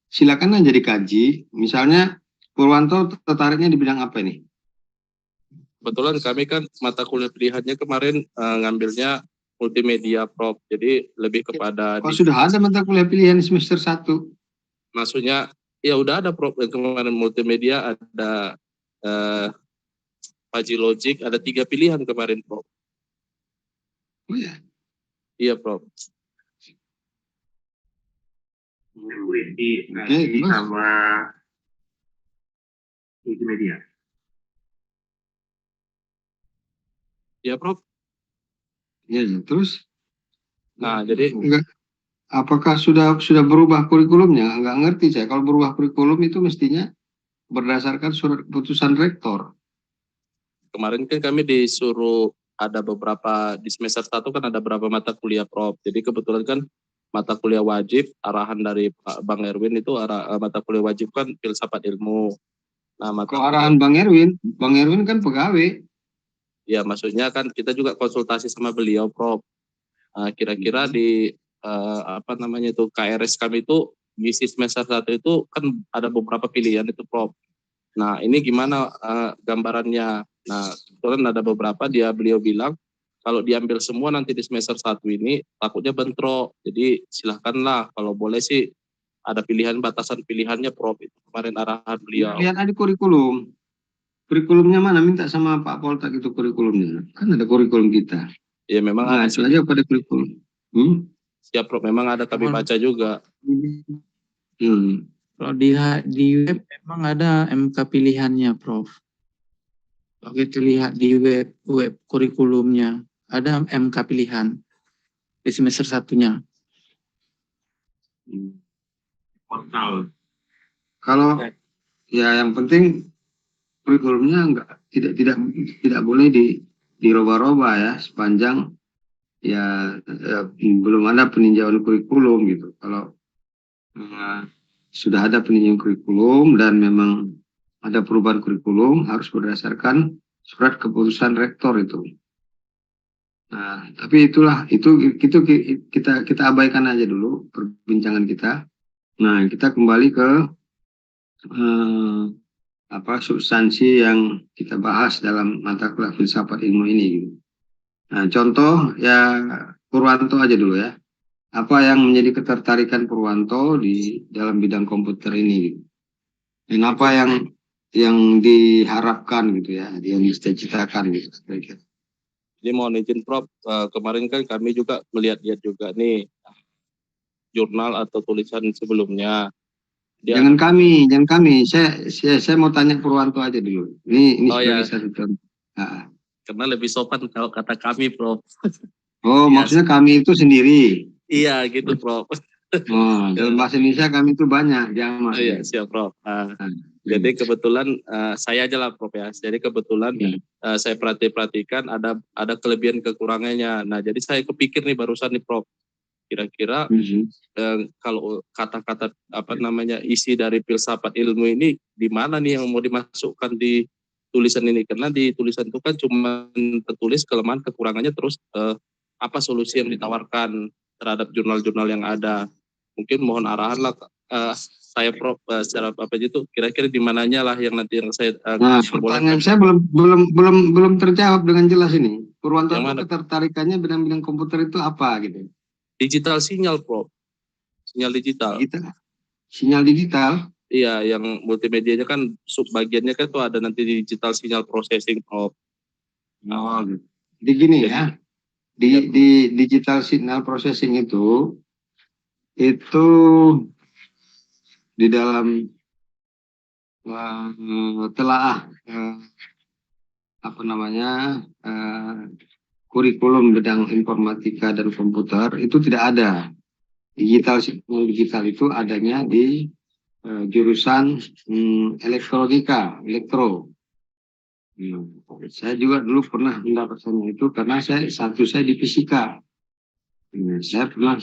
silakan aja dikaji. Misalnya Purwanto tertariknya di bidang apa ini? Kebetulan kami kan mata kuliah pilihannya kemarin ngambilnya multimedia, Prof. Jadi lebih kepada... Kok sudah ada mata kuliah pilihan semester 1? Maksudnya, ya udah ada, Prof. Kemarin multimedia, ada Paji Logik, ada 3 pilihan kemarin, Prof. Oh ya? Iya, Prof. Oke, sama multimedia. Ya, Prof. Ya, terus? Nah, jadi apakah sudah berubah kurikulumnya? Enggak ngerti saya. Kalau berubah kurikulum itu mestinya berdasarkan surat keputusan rektor. kemarin kan kami disuruh ada beberapa di semester 1 kan ada beberapa mata kuliah Prof. Jadi kebetulan kan mata kuliah wajib arahan dari Pak Bang Erwin itu mata kuliah wajib kan filsafat ilmu. Nah, mata Kok arahan Bang Erwin kan pegawai. ya maksudnya kan kita juga konsultasi sama beliau Prof. Kira-kira di apa namanya itu KRS kami itu misi semester 1 itu kan ada beberapa pilihan itu Prof. Nah ini gimana gambarannya? Nah kebetulan ada beberapa beliau bilang kalau diambil semua nanti di semester 1 ini takutnya bentrok. Jadi silahkanlah kalau boleh sih ada pilihan batasan pilihannya Prof. Itu kemarin arahan beliau. Lihat aja kurikulum. Kurikulumnya mana? Minta sama Pak Poltak itu kurikulumnya. Kan ada kurikulum kita. Ya memang Nah, ada itu aja pada kurikulum. Siap Prof. Memang ada kami baca juga. Kalau di web memang ada MK pilihannya, Prof. Kalau kita lihat di web kurikulumnya, ada MK pilihan di semester 1-nya. Portal. Kalau ya yang penting kurikulumnya tidak boleh dirubah-rubah ya sepanjang ya belum ada peninjauan kurikulum gitu. Kalau sudah ada peninjauan kurikulum dan memang ada perubahan kurikulum harus berdasarkan surat keputusan rektor itu. Nah, tapi itu kita abaikan aja dulu perbincangan kita. Nah, kita kembali ke substansi yang kita bahas dalam mata kuliah filsafat ilmu ini. Nah, contoh ya Purwanto aja dulu ya. Apa yang menjadi ketertarikan Purwanto di dalam bidang komputer ini? Dan apa yang diharapkan gitu ya, yang dicita-citakan gitu kira-kira. Jadi mohon izin Prof, kemarin kan kami juga melihat-lihat juga nih jurnal atau tulisan sebelumnya. Jangan kami. Saya mau tanya Purwanto aja dulu. Ini sebagai satu contoh. Nah. Karena lebih sopan kalau kata kami, Prof. Oh, ya, maksudnya kami itu sendiri. Iya, gitu, Prof. Oh, dalam bahasa Indonesia kami itu banyak, jangan. Iya, siap, Prof. Jadi kebetulan saya aja lah, Prof ya. Jadi kebetulan saya perhatikan ada kelebihan kekurangannya. Nah, jadi saya kepikir nih barusan nih, Prof. Kira-kira kalau kata-kata isi dari filsafat ilmu ini di mana nih yang mau dimasukkan di tulisan ini, karena di tulisan itu kan cuma tertulis kelemahan kekurangannya, terus apa solusi yang ditawarkan terhadap jurnal-jurnal yang ada. Mungkin mohon arahan lah saya Prof secara apa itu kira-kira di mananya lah yang nanti yang saya pertanyaan saya belum terjawab dengan jelas ini. Purwanto itu ketertarikannya bidang-bidang komputer itu apa gitu? Digital sinyal, Prof. Sinyal digital. Sinyal digital? Iya, yang multimedianya kan subbagiannya kan tuh ada nanti digital signal processing, Prof. Oh, gitu. Jadi gini ya, di digital signal processing itu di dalam telaah kurikulum bidang informatika dan komputer itu tidak ada. Signal digital itu adanya di jurusan elektronika, elektro. Saya juga dulu pernah mendapatkannya itu karena saya di fisika. Saya pernah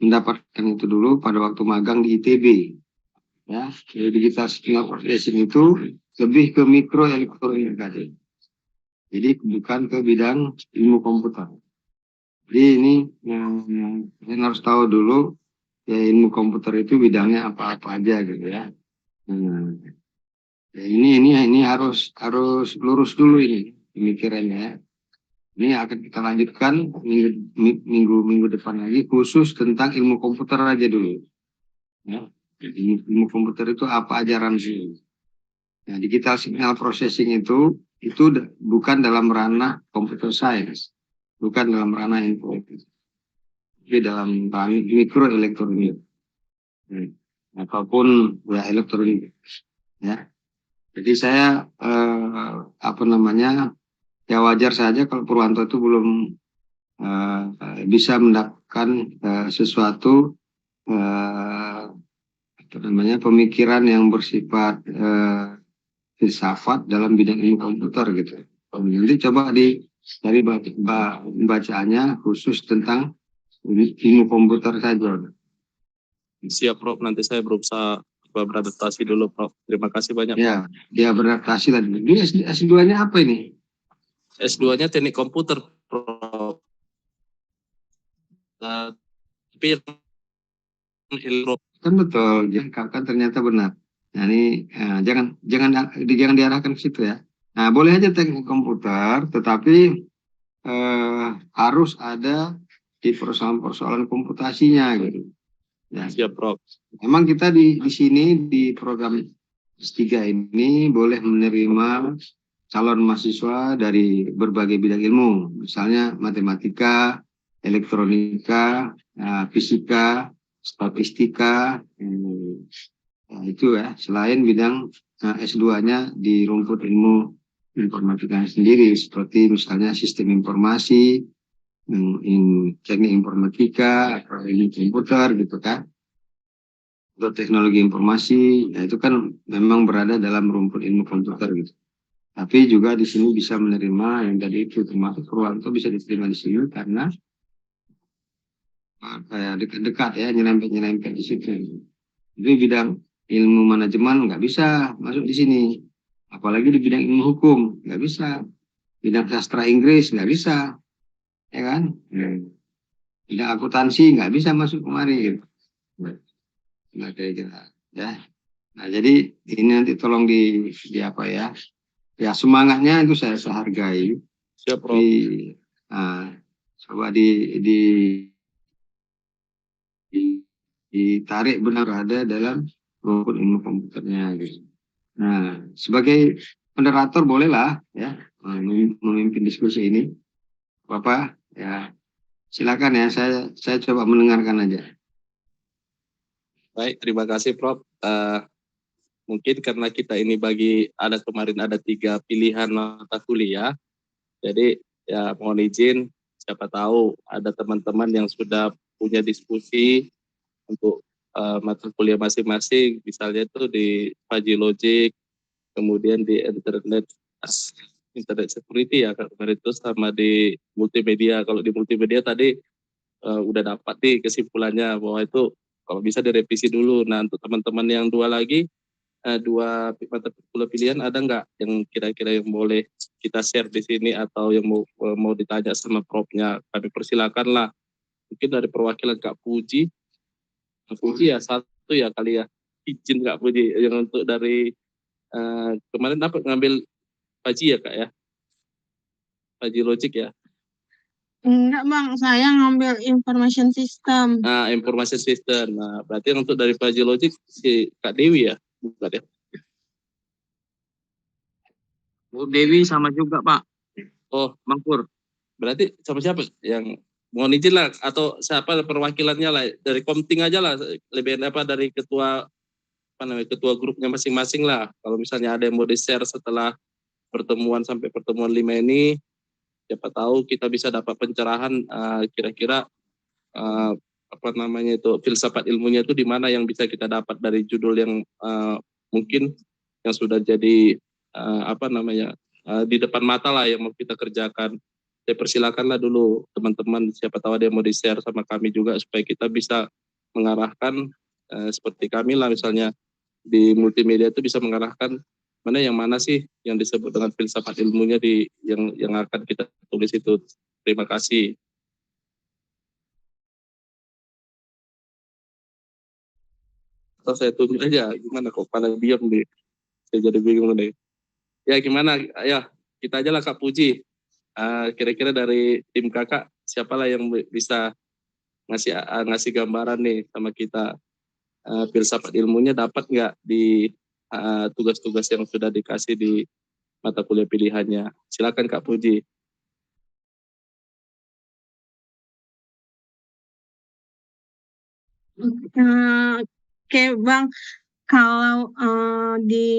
mendapatkan itu dulu pada waktu magang di ITB. Ya, digital signal processing itu lebih ke mikroelektronika. Jadi bukan ke bidang ilmu komputer. Jadi ini yang harus tahu dulu ya, ilmu komputer itu bidangnya apa-apa aja gitu ya. Ya ini harus lurus dulu ini pemikirannya ya. Ini akan kita lanjutkan minggu depan lagi khusus tentang ilmu komputer aja dulu. Ya. Ilmu komputer itu apa aja sih? Nah, digital signal processing itu bukan dalam ranah computer science, bukan dalam ranah informatika, tapi dalam ranah mikroelektronik. Apapun ya elektronik. Ya. Jadi saya ya wajar saja kalau Purwanto itu belum bisa mendapatkan sesuatu pemikiran yang bersifat filsafat dalam bidang ilmu komputer gitu. Nanti coba dari bacaannya khusus tentang ilmu komputer saja. Siap Prof, nanti saya berusaha beradaptasi dulu Prof. Terima kasih banyak. Ya, dia beradaptasi tadi. Ini S2-nya apa ini? S2-nya teknik komputer Prof. Tapi kan betul, kan ternyata benar. Nah ini jangan diarahkan ke situ ya. Nah boleh aja teknik komputer, tetapi harus ada di persoalan-persoalan komputasinya gitu. Ya. Siap Prof. Memang kita di sini di program S3 ini boleh menerima calon mahasiswa dari berbagai bidang ilmu, misalnya matematika, elektronika, fisika, statistika, itu ya, selain bidang S2-nya di rumput ilmu informatika sendiri, seperti misalnya sistem informasi, teknik informatika, atau ilmu komputer gitu kan, atau teknologi informasi, ya itu kan memang berada dalam rumput ilmu komputer gitu. Tapi juga di sini bisa menerima yang tadi itu, termasuk Purwanto bisa diterima di sini karena kayak dekat-dekat ya, nyerempet di situ. Jadi bidang ilmu manajemen nggak bisa masuk di sini, apalagi di bidang ilmu hukum nggak bisa, bidang sastra Inggris nggak bisa, ya kan? Bidang akuntansi nggak bisa masuk kemari gitu. Nah kayak gitu ya. Nah jadi ini nanti tolong di apa ya? Ya semangatnya itu saya hargai. Siap Prof. Coba ditarik benar ada dalam rumput ilmu komputernya gitu. Nah, sebagai moderator bolehlah ya memimpin diskusi ini. Bapak ya silakan ya, saya coba mendengarkan aja. Baik, terima kasih Prof. Mungkin karena kita ini kemarin ada 3 pilihan mata kuliah, jadi ya mohon izin, siapa tahu ada teman-teman yang sudah punya diskusi untuk mata kuliah masing-masing, misalnya itu di Faji Logic, kemudian di internet security ya kemarin itu, sama di multimedia. Kalau di multimedia tadi udah dapat nih kesimpulannya bahwa itu kalau bisa direvisi dulu. Nah untuk teman-teman yang 2 lagi, 2 mata kuliah pilihan ada nggak yang kira-kira yang boleh kita share di sini atau yang mau ditanya sama Prof-nya? Kami persilakan lah. Mungkin dari perwakilan Kak Puji. Kak Puji ya satu ya kali ya. Izin Kak Puji yang untuk dari kemarin dapat ngambil Faji ya Kak ya? Faji Logic ya? Enggak Bang, saya ngambil information system. Nah, information system. Nah, berarti untuk dari Faji Logic si Kak Dewi ya? Bukan ya? Bu Dewi sama juga Pak. Oh, Mangpur. Berarti sama siapa yang mohon izin lah, atau siapa perwakilannya lah dari Komting aja lah, lebih apa dari ketua grupnya masing-masing lah. Kalau misalnya ada yang mau di-share setelah pertemuan sampai pertemuan 5 ini, siapa tahu kita bisa dapat pencerahan kira-kira filsafat ilmunya itu di mana yang bisa kita dapat dari judul yang mungkin yang sudah jadi di depan mata lah yang mau kita kerjakan. Saya persilakanlah dulu teman-teman, siapa tahu ada yang mau di-share sama kami juga supaya kita bisa mengarahkan seperti kami lah, misalnya di multimedia itu bisa mengarahkan mana sih yang disebut dengan filsafat ilmunya yang akan kita tulis itu. Terima kasih. Atau saya tunjuk aja, gimana kok pada diam nih, saya jadi bingung nih. Ya gimana, ya kita aja lah Kak Puji. Kira-kira dari tim kakak siapalah yang bisa ngasih gambaran nih sama kita, filsafat ilmunya dapat nggak di tugas-tugas yang sudah dikasih di mata kuliah pilihannya. Silakan Kak Puji. Oke Bang, kalau di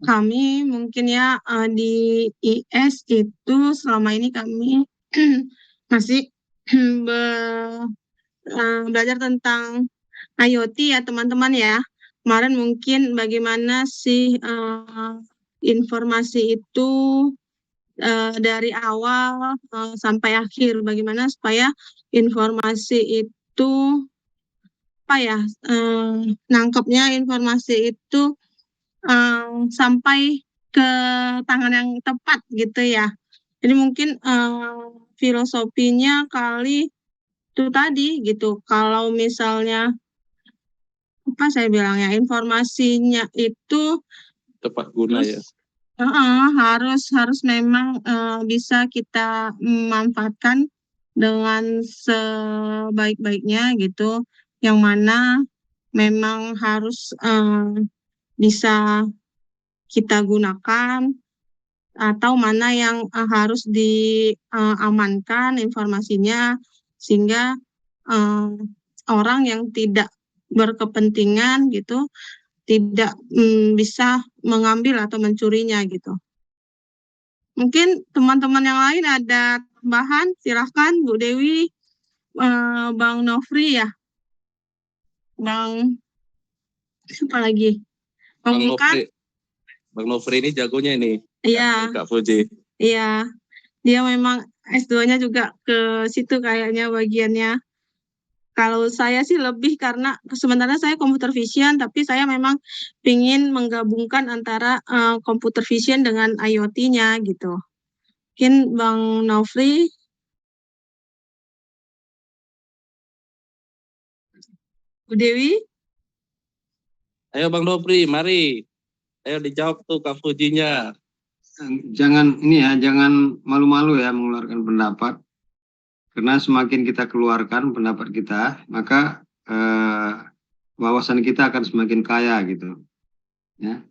kami mungkin ya di IS itu selama ini kami masih belajar tentang IoT ya teman-teman ya. kemarin mungkin bagaimana sih informasi itu dari awal sampai akhir, bagaimana supaya informasi itu apa ya, nangkepnya informasi itu sampai ke tangan yang tepat gitu ya. Jadi mungkin filosofinya kali itu tadi gitu. Kalau misalnya apa saya bilangnya, informasinya itu Tepat guna ya. harus memang bisa kita manfaatkan dengan sebaik-baiknya gitu. Yang mana memang harus bisa kita gunakan, atau mana yang harus diamankan informasinya, sehingga orang yang tidak berkepentingan gitu tidak bisa mengambil atau mencurinya gitu. Mungkin teman-teman yang lain ada tambahan, silahkan Bu Dewi, Bang Nofri ya, Bang siapa lagi? Bang Vulkan? Bang Nofri ini jagonya ini. Iya. Kak Fuji. Iya, dia memang S2-nya juga ke situ kayaknya bagiannya. Kalau saya sih lebih karena sebenarnya saya computer vision, tapi saya memang ingin menggabungkan antara computer vision dengan IoT-nya gitu. Mungkin Bang Nofri. Bu Dewi? Ayo Bang Nofri, mari. Ayo dijawab tuh Kak Fujinya. Jangan ini ya, jangan malu-malu ya mengeluarkan pendapat. Karena semakin kita keluarkan pendapat kita, maka wawasan kita akan semakin kaya gitu. Ya,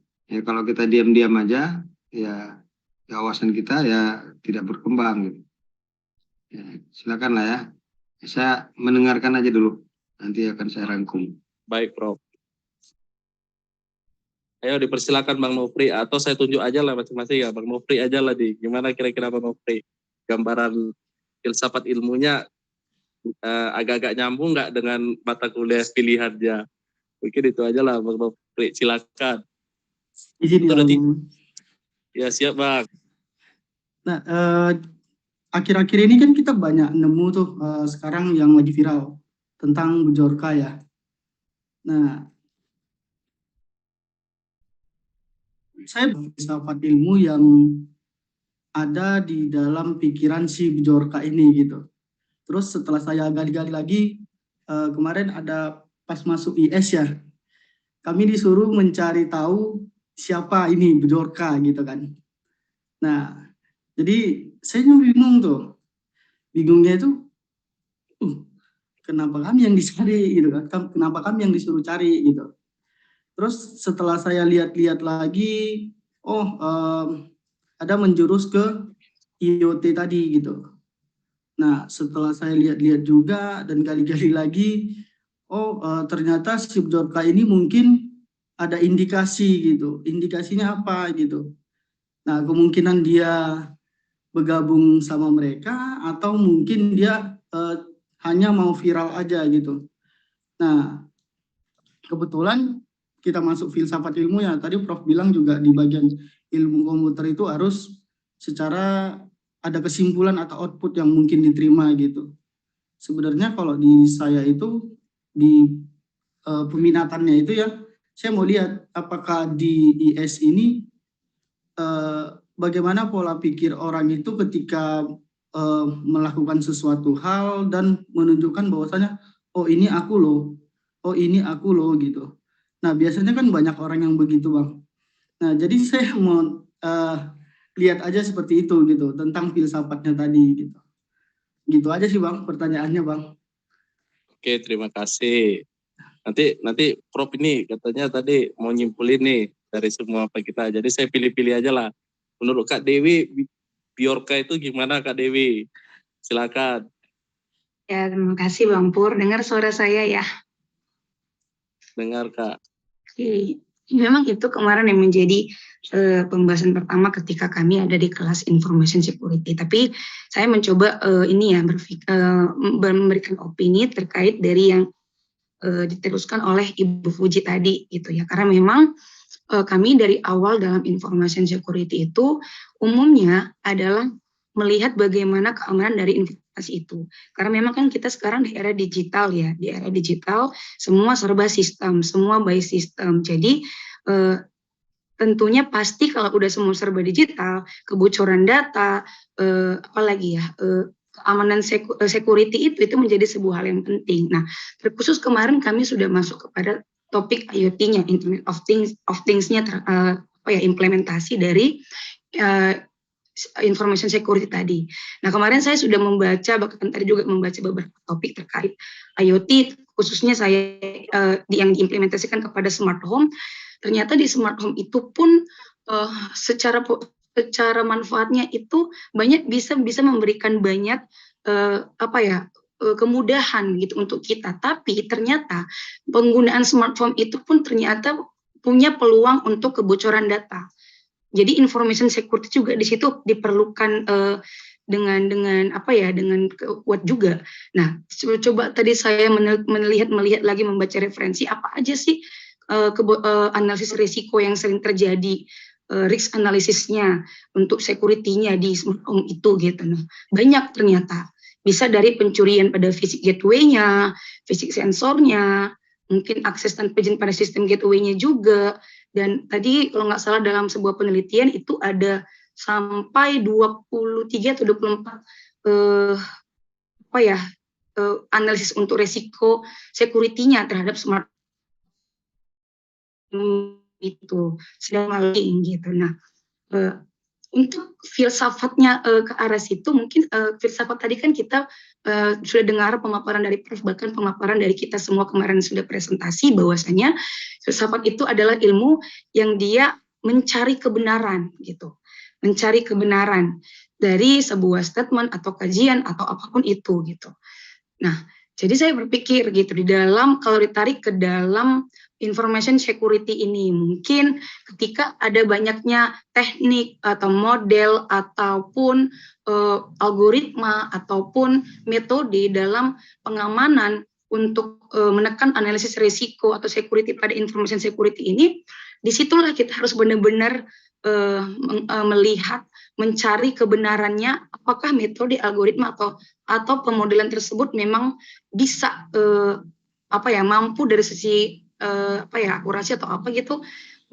kalau kita diam-diam aja, ya wawasan kita ya tidak berkembang gitu. Ya, silakan lah ya. Saya mendengarkan aja dulu, nanti akan saya rangkum. Baik, Prof. Ayo dipersilakan Bang Nofri, atau saya tunjuk aja lah masing-masing ya, Bang Nofri aja lah di. Gimana kira-kira Bang Nofri? Gambaran filsafat ilmunya agak-agak nyambung nggak dengan mata kuliah pilihannya? Mungkin itu aja lah Bang Nofri, silakan. Izin ya, ya siap Bang. Nah, akhir-akhir ini kan kita banyak nemu tuh sekarang yang lagi viral tentang Bjorka ya. Nah, saya filsafat ilmu yang ada di dalam pikiran si Bjorka ini gitu. Terus setelah saya gali-gali lagi, kemarin ada pas masuk IS ya, kami disuruh mencari tahu siapa ini Bjorka gitu kan. Nah, jadi saya bingung tuh. Bingungnya itu, kenapa kami yang dicari gitu kan? Kenapa kami yang disuruh cari gitu? Terus setelah saya lihat-lihat lagi, ada menjurus ke IoT tadi gitu. Nah, setelah saya lihat-lihat juga dan gali-gali lagi, ternyata si Bjorka ini mungkin ada indikasi gitu. Indikasinya apa gitu? Nah, kemungkinan dia bergabung sama mereka atau mungkin dia hanya mau viral aja gitu. Nah, kebetulan kita masuk filsafat ilmu ya, tadi Prof bilang juga di bagian ilmu komputer itu harus secara ada kesimpulan atau output yang mungkin diterima gitu. Sebenarnya kalau di saya itu di peminatannya itu ya, saya mau lihat apakah di IS ini bagaimana pola pikir orang itu ketika melakukan sesuatu hal dan menunjukkan bahwasanya oh ini aku loh, oh ini aku loh gitu. Nah biasanya kan banyak orang yang begitu Bang. Nah jadi saya mau lihat aja seperti itu gitu tentang filsafatnya tadi gitu. Gitu aja sih Bang pertanyaannya Bang. Oke, terima kasih. Nanti Prof ini katanya tadi mau nyimpulin nih dari semua apa kita. Jadi saya pilih-pilih aja lah. Menurut Kak Dewi, Bjorka itu gimana Kak Dewi? Silakan. Ya, terima kasih Bang Pur. Dengar suara saya ya? Dengar Kak. Oke. Memang itu kemarin yang menjadi pembahasan pertama ketika kami ada di kelas Information Security. Tapi saya mencoba memberikan opini terkait dari yang diteruskan oleh Ibu Fuji tadi gitu ya, karena memang kami dari awal dalam information security itu umumnya adalah melihat bagaimana keamanan dari informasi itu. Karena memang kan kita sekarang di era digital ya, di era digital semua serba sistem, semua by system. Jadi tentunya pasti kalau udah semua serba digital, kebocoran data, apalagi ya, keamanan security itu menjadi sebuah hal yang penting. Nah, terkhusus kemarin kami sudah masuk kepada topik IoT-nya, Internet of Things-nya, implementasi dari information security tadi. Nah, kemarin saya sudah membaca, bahkan tadi juga membaca beberapa topik terkait IoT, khususnya saya yang diimplementasikan kepada smart home. Ternyata di smart home itu pun secara manfaatnya itu bisa memberikan banyak kemudahan gitu untuk kita. Tapi ternyata penggunaan smartphone itu pun ternyata punya peluang untuk kebocoran data. Jadi information security juga di situ diperlukan dengan kuat juga. Nah, coba tadi saya melihat lagi membaca referensi apa aja sih analisis risiko yang sering terjadi, risk analisisnya untuk security-nya di smart home itu gitu. Nah, banyak ternyata. Bisa dari pencurian pada fisik gateway-nya, fisik sensornya, mungkin akses tanpa izin pada sistem gateway-nya juga. Dan tadi kalau nggak salah dalam sebuah penelitian itu ada sampai 23 atau 24 analisis untuk resiko security-nya terhadap smart itu sedang maling gitu. Nah, untuk filsafatnya ke arah situ mungkin filsafat tadi kan kita sudah dengar pemaparan dari Prof, bahkan pemaparan dari kita semua kemarin sudah presentasi bahwasanya filsafat itu adalah ilmu yang dia mencari kebenaran gitu, mencari kebenaran dari sebuah statement atau kajian atau apapun itu gitu. Nah, jadi saya berpikir gitu di dalam kalau ditarik ke dalam information security ini mungkin ketika ada banyaknya teknik atau model ataupun algoritma ataupun metode dalam pengamanan untuk menekan analisis risiko atau security pada information security ini, disitulah kita harus benar-benar melihat, mencari kebenarannya apakah metode algoritma atau pemodelan tersebut memang bisa mampu dari sisi akurasi atau apa gitu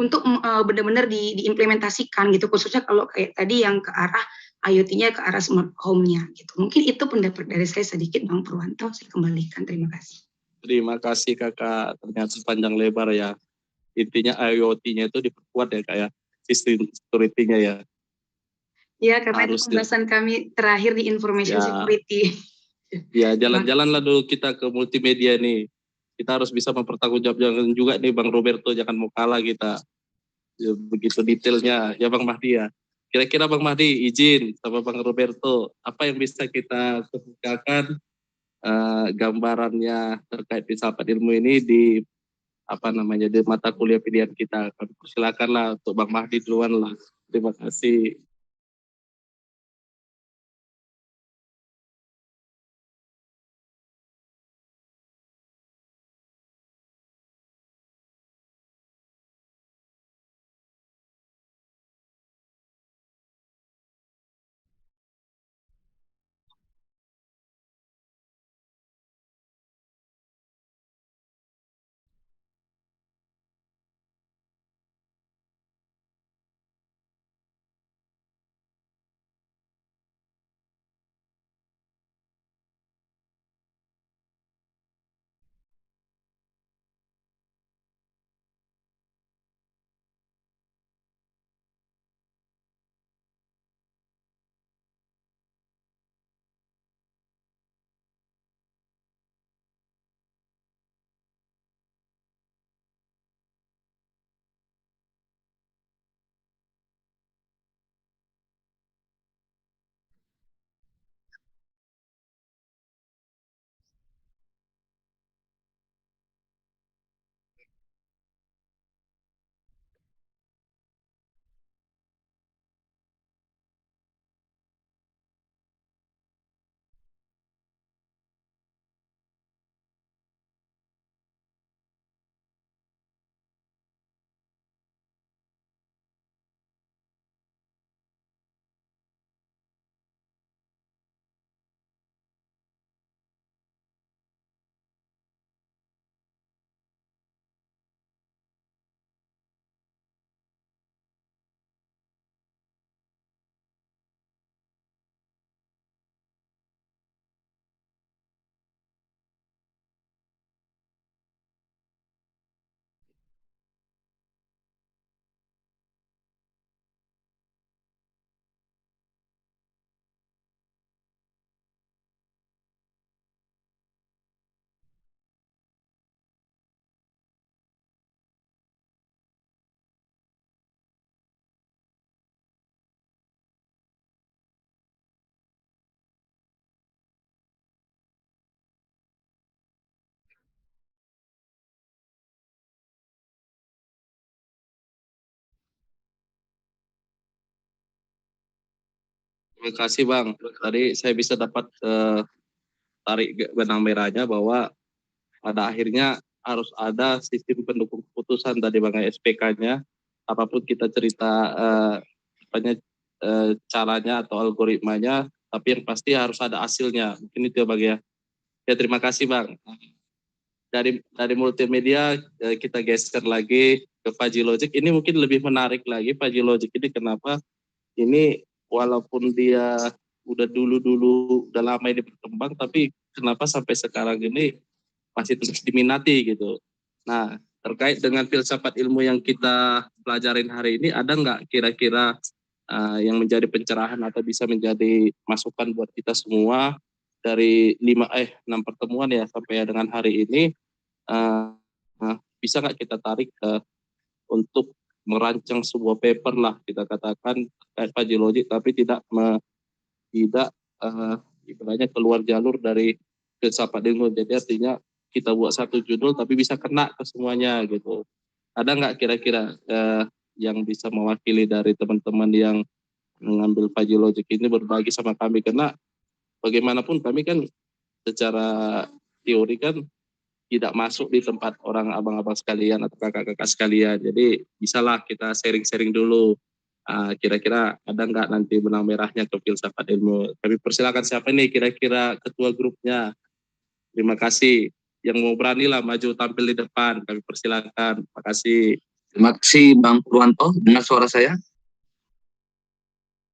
untuk benar-benar diimplementasikan gitu, khususnya kalau kayak tadi yang ke arah IoT-nya ke arah smart home-nya gitu. Mungkin itu pendapat dari saya sedikit, Bang Purwanto, saya kembalikan. Terima kasih. Terima kasih Kakak, ternyata sepanjang lebar ya. Intinya IoT-nya itu diperkuat ya Kak ya, sistem security-nya ya. Ya, karena itu pembahasan kami terakhir di information security. Ya, jalan-jalanlah dulu kita ke multimedia nih. Kita harus bisa mempertanggungjawabkan juga nih Bang Roberto, jangan mau kalah kita. Ya, begitu detailnya ya Bang Mahdi ya. Kira-kira Bang Mahdi izin sama Bang Roberto, apa yang bisa kita kemukakan gambarannya terkait filsafat ilmu ini di di mata kuliah pilihan kita. Kami persilakanlah untuk Bang Mahdi duluan lah. Terima kasih. Terima kasih Bang. Tadi saya bisa dapat tarik benang merahnya bahwa pada akhirnya harus ada sistem pendukung keputusan tadi Bang, SPK-nya. Apapun kita cerita caranya atau algoritmanya, tapi yang pasti harus ada hasilnya. Mungkin itu ya Bang ya. Ya terima kasih Bang. Dari multimedia kita geser lagi ke FajiLogic. Ini mungkin lebih menarik lagi FajiLogic ini kenapa? Ini walaupun dia udah udah lama ini berkembang, tapi kenapa sampai sekarang ini masih terus diminati gitu. Nah, terkait dengan filsafat ilmu yang kita pelajarin hari ini, ada nggak kira-kira yang menjadi pencerahan atau bisa menjadi masukan buat kita semua dari 6 pertemuan ya sampai dengan hari ini, bisa nggak kita tarik untuk merancang sebuah paper lah kita katakan terkait FajiLogic, tapi tidak ibaratnya keluar jalur dari filsafat ilmu. Jadi artinya kita buat satu judul tapi bisa kena ke semuanya gitu. Ada nggak kira-kira yang bisa mewakili dari teman-teman yang mengambil FajiLogic ini berbagi sama kami, karena bagaimanapun kami kan secara teori kan tidak masuk di tempat orang abang-abang sekalian atau kakak-kakak sekalian. Jadi bisalah kita sharing-sharing dulu. Kira-kira ada nggak nanti benang merahnya ke filsafat ilmu. Kami persilakan siapa nih kira-kira ketua grupnya. Terima kasih. Yang mau berani lah maju tampil di depan. Kami persilakan. Terima kasih. Terima kasih Bang Purwanto. Dengar suara saya?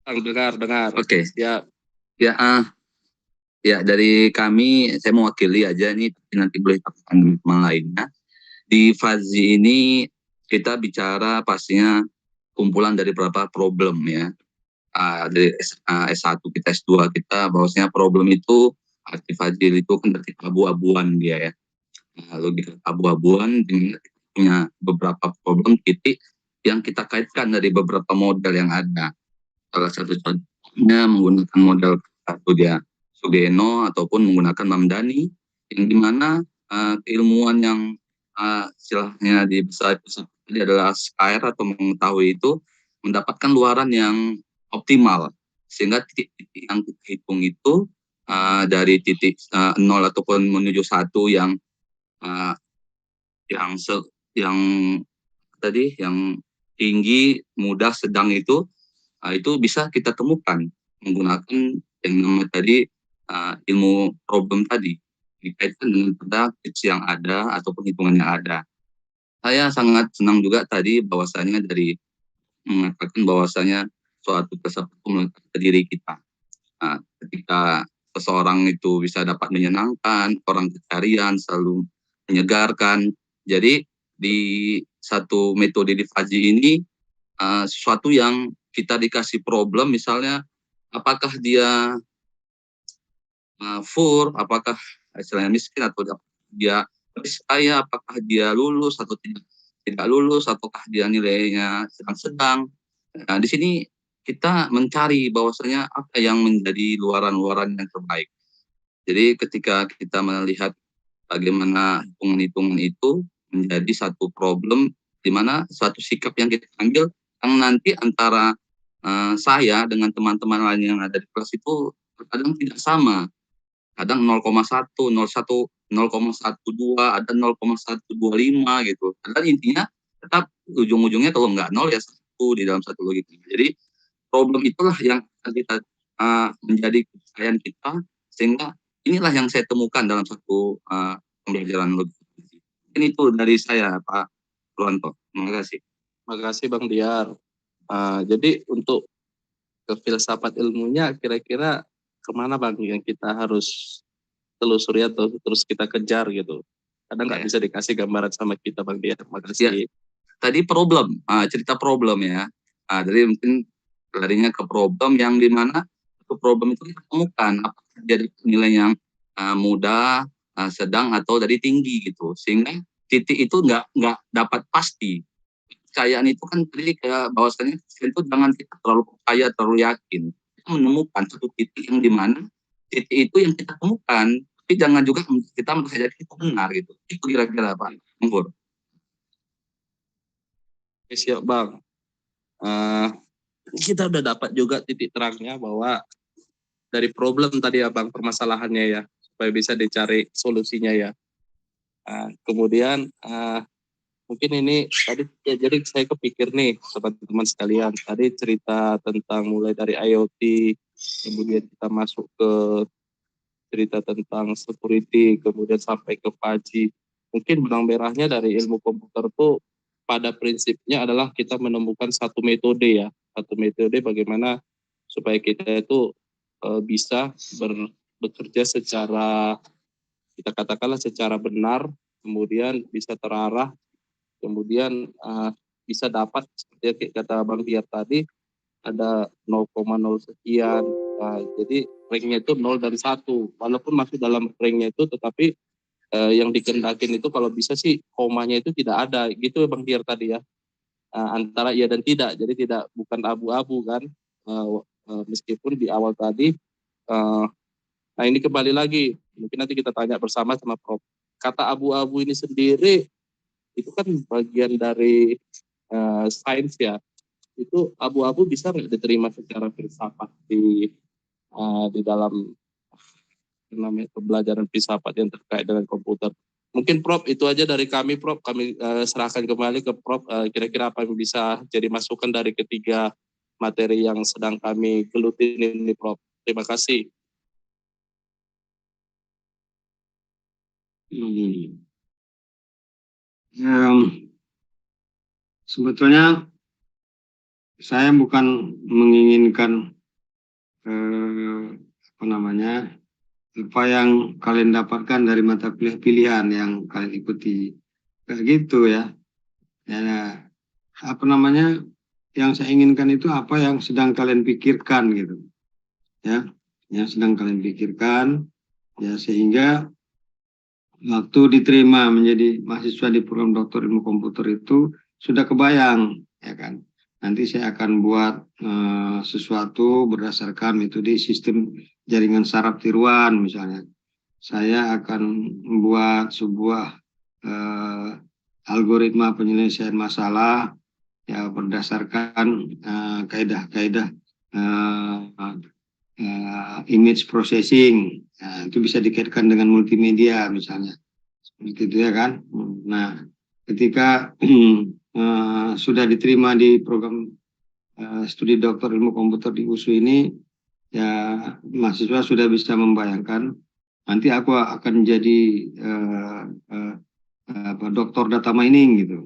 Dengar. Oke. Siap. Ya, dari kami, saya mewakili aja nih, nanti boleh teman lainnya. Di Faji ini kita bicara pastinya kumpulan dari beberapa problem ya. Dari S1 kita, S2 kita, bahwasanya problem itu, arti Faji itu kan berarti abu-abuan dia ya. Logika abu-abuan dengan punya beberapa problem titik yang kita kaitkan dari beberapa model yang ada. Salah satu contohnya menggunakan model satu dia Sugeno ataupun menggunakan Mamdani, yang dimana keilmuan yang istilahnya di besar ini adalah SKR atau mengetahui itu mendapatkan luaran yang optimal, sehingga titik-titik yang kita hitung itu dari titik 0 ataupun menuju 1 yang tinggi, mudah, sedang itu bisa kita temukan menggunakan yang namanya tadi ilmu problem tadi dikaitkan dengan pada tips yang ada ataupun hitungan yang ada. Saya sangat senang juga tadi bahwasanya dari mengatakan bahwasanya suatu filsafat melekat ke diri kita. Ketika seseorang itu bisa dapat menyenangkan, orang pencarian selalu menyegarkan. Jadi di satu metode di Faji ini sesuatu yang kita dikasih problem, misalnya apakah dia apakah istilahnya miskin atau dia kaya, apakah dia lulus atau tidak lulus, ataukah dia nilainya sedang-sedang. Nah, di sini kita mencari bahwasanya apa yang menjadi luaran-luaran yang terbaik. Jadi ketika kita melihat bagaimana hitungan-hitungan itu menjadi satu problem, di mana suatu sikap yang kita ambil yang nanti antara saya dengan teman-teman lain yang ada di kelas itu kadang tidak sama. Kadang 0,1, 0,1, 0,12, ada 0,125 gitu. Kadang intinya tetap ujung-ujungnya kalau nggak 0 ya 1 di dalam satu logika. Jadi problem itulah yang kita menjadi kepercayaan kita, sehingga inilah yang saya temukan dalam satu pembelajaran logika. Ini itu dari saya, Pak Purwanto. Terima kasih. Terima kasih Bang Diar. Jadi untuk ke filsafat ilmunya kira-kira kemana Bang yang kita harus telusuri atau terus kita kejar gitu? Kadang nggak bisa dikasih gambaran sama kita Bang Diar. Terima kasih. Ya, tadi problem, cerita problem ya. Jadi mungkin larinya ke problem yang dimana itu problem itu kita temukan apakah jadi nilai yang mudah, sedang atau dari tinggi gitu, sehingga titik itu nggak dapat pasti. Kepercayaan itu kan tadi kayak bahwasanya itu jangan kita terlalu percaya, terlalu yakin. Kita menemukan satu titik yang dimana titik itu yang kita temukan, tapi jangan juga kita merasa jadi itu benar gitu. Itu kira-kira Pak Menggur. Siap Bang. kita udah dapat juga titik terangnya bahwa dari problem tadi ya Bang, permasalahannya ya, supaya bisa dicari solusinya ya. Kemudian mungkin ini tadi ya, jadi saya kepikir nih sobat teman sekalian, tadi cerita tentang mulai dari IoT, kemudian kita masuk ke cerita tentang security, kemudian sampai ke 5G. Mungkin benang merahnya dari ilmu komputer tuh pada prinsipnya adalah kita menemukan satu metode ya, satu metode bagaimana supaya kita itu bisa bekerja secara, kita katakanlah secara benar, kemudian bisa terarah, kemudian bisa dapat seperti kata Bang Tiar tadi, ada 0,0 sekian. Jadi ranknya itu 0 dan 1. Walaupun masuk dalam ranknya itu, tetapi yang dikendakin itu kalau bisa sih komanya itu tidak ada. Gitu ya Bang Tiar tadi ya. Antara iya dan tidak. Jadi bukan abu-abu kan. Meskipun di awal tadi. Nah ini kembali lagi. Mungkin nanti kita tanya bersama sama Prof. Kata abu-abu ini sendiri itu kan bagian dari sains ya. Itu abu-abu bisa nggak diterima secara filsafat di dalam namanya pembelajaran filsafat yang terkait dengan komputer. Mungkin Prof itu aja dari kami Prof, kami serahkan kembali ke Prof, kira-kira apa yang bisa jadi masukan dari ketiga materi yang sedang kami geluti ini Prof. Terima kasih. Sebetulnya saya bukan menginginkan apa yang kalian dapatkan dari mata kuliah pilihan yang kalian ikuti, kayak gitu ya. Yang saya inginkan itu apa yang sedang kalian pikirkan gitu, ya, yang sedang kalian pikirkan, ya, sehingga waktu diterima menjadi mahasiswa di program doktor ilmu komputer itu sudah kebayang, ya kan. Nanti saya akan buat sesuatu berdasarkan metode sistem jaringan saraf tiruan misalnya. Saya akan membuat sebuah algoritma penyelesaian masalah ya berdasarkan kaidah-kaidah image processing. Nah, itu bisa dikaitkan dengan multimedia misalnya. Seperti itu ya kan. Nah, ketika sudah diterima di program studi doktor ilmu komputer di USU ini, ya mahasiswa sudah bisa membayangkan nanti aku akan jadi doktor data mining gitu,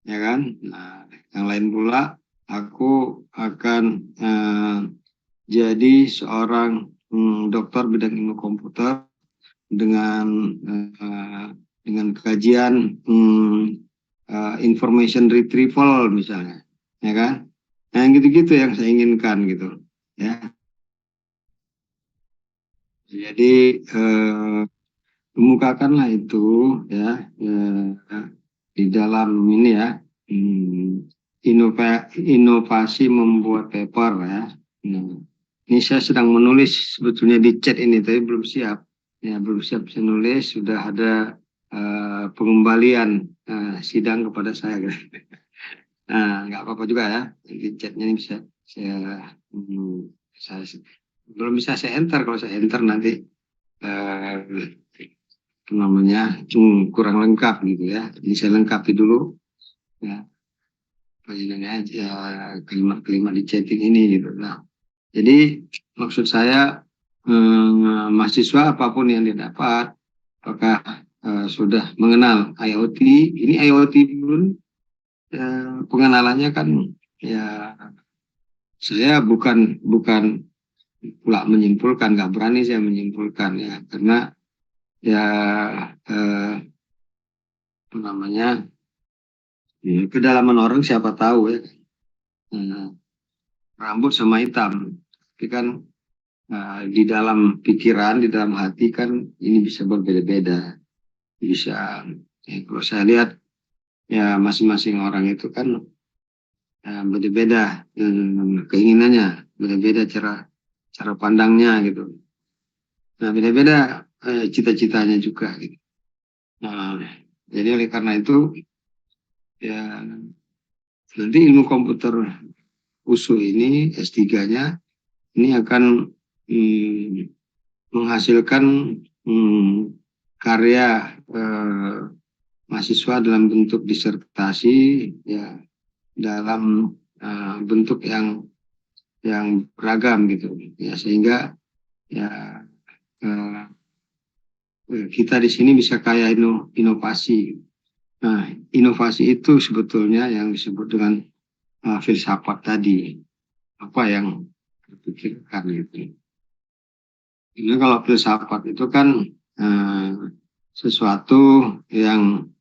ya kan. Nah, yang lain pula aku akan jadi seorang dokter bidang ilmu komputer dengan kajian information retrieval misalnya, ya kan. Nah, yang gitu-gitu yang saya inginkan gitu, ya. Jadi kemukakanlah itu ya di dalam ini ya, inovasi membuat paper ya. Ini saya sedang menulis sebetulnya di chat ini, tapi belum siap. Ya, belum siap saya nulis, sudah ada pengembalian sidang kepada saya. Nah, nggak apa-apa juga ya. Di chatnya ini bisa saya belum bisa saya enter. Kalau saya enter nanti kurang lengkap gitu ya. Jadi saya lengkapi dulu ya kalimat-kalimat di chatting ini gitu. Nah, jadi maksud saya mahasiswa apapun yang didapat, apakah sudah mengenal IoT, ini IoT pun pengenalannya kan ya saya bukan pula menyimpulkan, nggak berani saya menyimpulkan ya, karena ya kedalaman orang siapa tahu ya, rambut sama hitam, tapi kan di dalam pikiran, di dalam hati kan ini bisa berbeda-beda, bisa ya, kalau saya lihat ya masing-masing orang itu kan beda-beda keinginannya, beda-beda cara pandangnya gitu. Nah, beda-beda cita-citanya juga gitu. Nah, jadi oleh karena itu ya nanti ilmu komputer USU ini S3-nya ini akan menghasilkan karya mahasiswa dalam bentuk disertasi ya, dalam bentuk yang beragam gitu ya, sehingga ya kita di sini bisa kaya inovasi. Nah, inovasi itu sebetulnya yang disebut dengan filsafat tadi, apa yang dipikirkan itu. Ini kalau filsafat itu kan sesuatu yang